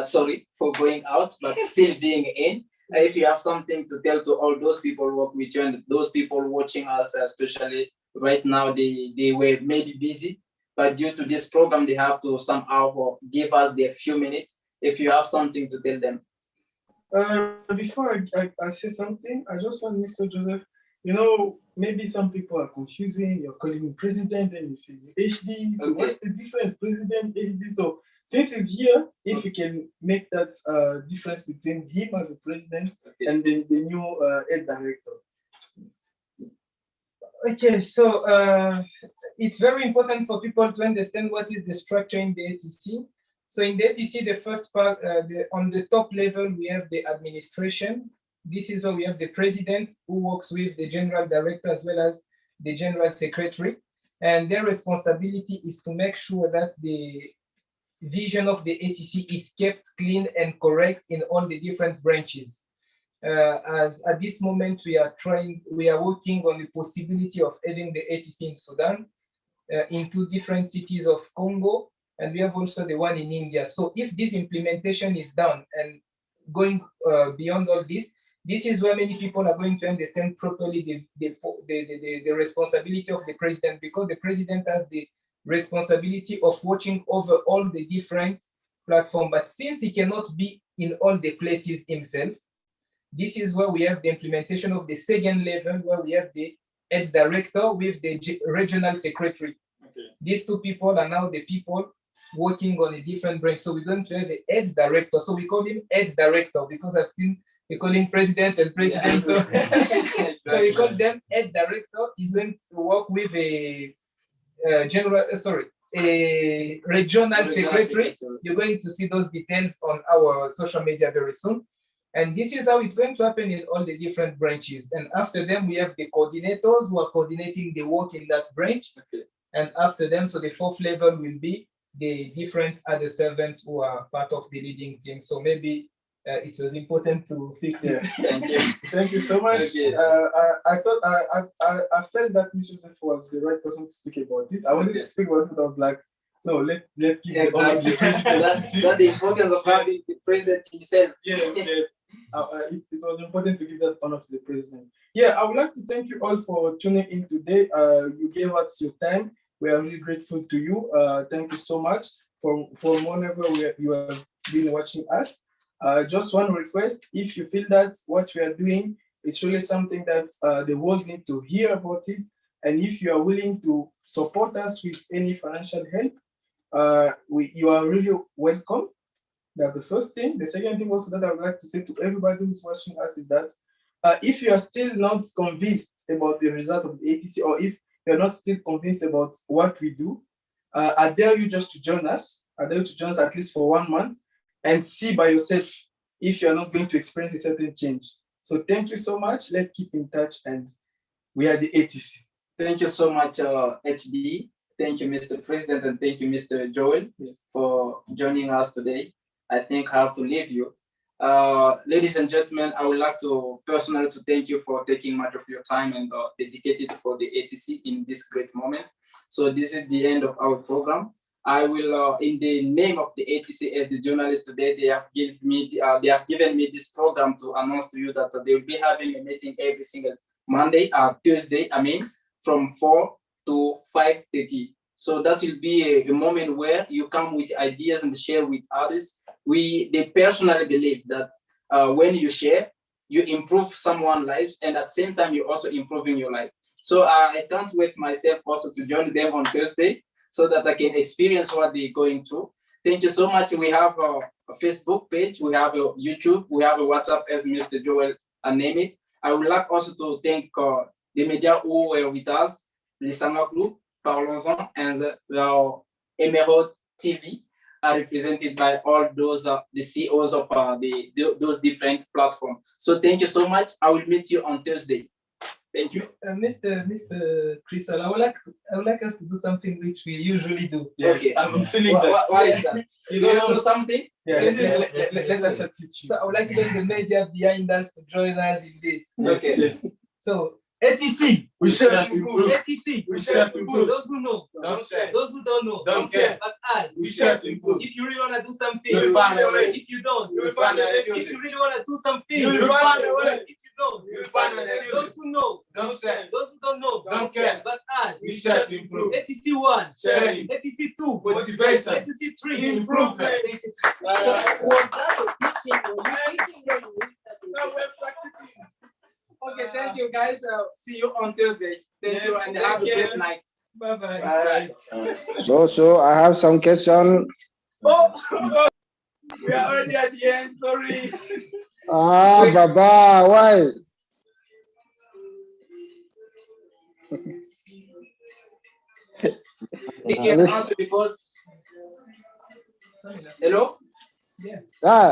Sorry for going out, but still being in. If you have something to tell to all those people who work with you and those people watching us, especially right now, they were maybe busy, but due to this program, they have to somehow give us their few minutes. If you have something to tell them. Before I say something, I just want Mr. Joseph, you know, maybe some people are confusing. You're calling me president and you say HD. So what's the difference, president, HD? So since he's here, if you can make that difference between him as a president and the new head director. Okay, so it's very important for people to understand what is the structure in the A.T.C. So in the A.T.C, the first part, on the top level, we have the administration. This is where we have the president who works with the general director as well as the general secretary. And their responsibility is to make sure that the vision of the A.T.C is kept clean and correct in all the different branches. As at this moment, we are working on the possibility of having the A.T.C in Sudan, in 2 different cities of Congo, and we have also the one in India. So if this implementation is done and going beyond all this, this is where many people are going to understand properly the responsibility of the president, because the president has the responsibility of watching over all the different platforms. But since he cannot be in all the places himself, this is where we have the implementation of the second level, where we have the head director with the regional secretary. Okay. These 2 people are now the people working on a different branch. So we're going to have a head director. So we call him head director because I've seen they call him president and president. Yeah. So we call them head director. He's going to work with a regional secretary. You're going to see those details on our social media very soon. And this is how it's going to happen in all the different branches. And after them, we have the coordinators who are coordinating the work in that branch. Okay. And after them, so the 4th level will be the different other servants who are part of the leading team. So maybe it was important to fix it. Thank you. Thank you so much. Okay. I thought I felt that Ms. Joseph was the right person to speak about it. I wanted to speak about it, but I was like, no, let keep the honor of the president. That's the importance of having the president himself. Yes. It was important to give that honor to the president. Yeah, I would like to thank you all for tuning in today. You gave us your time. We are really grateful to you. Thank you so much for whenever you have been watching us. Just one request: if you feel that what we are doing, it's really something that the world needs to hear about it, and if you are willing to support us with any financial help, you are really welcome. That's the first thing. The second thing also that I would like to say to everybody who's watching us is that if you are still not convinced about the result of the A.T.C, or if you're not still convinced about what we do, I dare you just to join us. I dare you to join us at least for 1 month and see by yourself if you're not going to experience a certain change. So thank you so much. Let's keep in touch, and we are the A.T.C. Thank you so much, HD. Thank you, Mr. President, and thank you, Mr. Joel, for joining us today. I think I have to leave you. Ladies and gentlemen, I would like to personally to thank you for taking much of your time and dedicated for the A.T.C in this great moment. So this is the end of our program. I will, in the name of the A.T.C as the journalist today, they have given me this program to announce to you that they will be having a meeting every single Tuesday, from 4 to 5:30. So that will be a moment where you come with ideas and share with others. They personally believe that when you share, you improve someone's life, and at the same time, you're also improving your life. So I can't wait myself also to join them on Thursday so that I can experience what they're going through. Thank you so much. We have a Facebook page, we have a YouTube, we have a WhatsApp, as Mr. Joel named it. I would like also to thank the media who were with us, Lissama Group, Parlons-en, and the Emerald TV are represented by all those the CEOs of those different platforms. So thank you so much. I will meet you on Thursday. Thank you. Mr. Crystal, I would like us to do something which we usually do. Yes, okay. I'm feeling that. Why is that? You don't know something? Yeah, let us teach you. So I would like the media behind us to join us in this. Okay. Yes. So A.T.C. We share to improve. A.T.C. We share to improve. Those who know, don't share. Those who don't know, don't care. But us, we share to improve. If you really want to do something, you will find a way. If you don't, you will find a way. If you really want to do something, you will find a way. If you don't, you will find a way. Those who know, don't share. Those who don't know, don't care. But us, we share to improve. A.T.C 1, sharing. A.T.C 2, motivation. A.T.C 3, improvement. Okay, thank you guys. See you on Thursday. Thank you, and have a great night. Bye-bye. So I have some question. Oh, we are already at the end. Sorry. Baba, why? They can answer because. Hello? Yeah,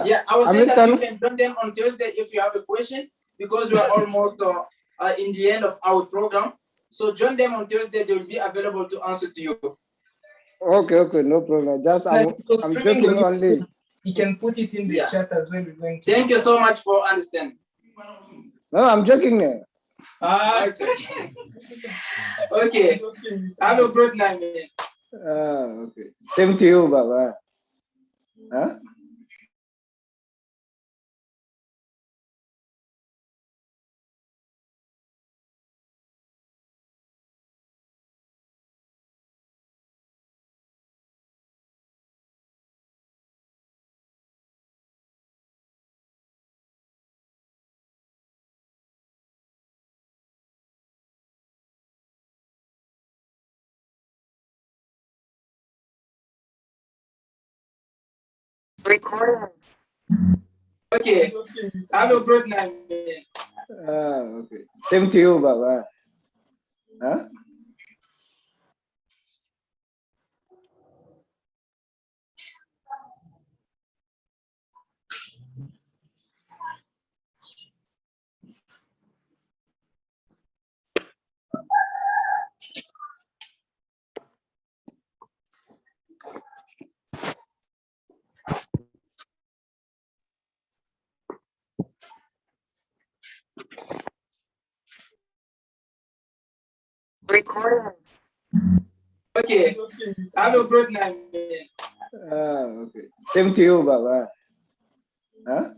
Yeah, I was I'm saying that you listening. can join them on Thursday if you have a question, because we are almost in the end of our program. So join them on Thursday, they will be available to answer to you. Okay, no problem. Just I'm joking only. You can put it in the chat as well. We're going to Thank you so much for understanding. No, I'm joking now. Okay. Have a good night, man. Okay. Same to you, Baba. Huh? Recording. Okay. Have a good night, man. Okay. Same to you, Baba. Huh? Recording. Okay. Have a good night, man. Okay. Same to you, Baba. Huh?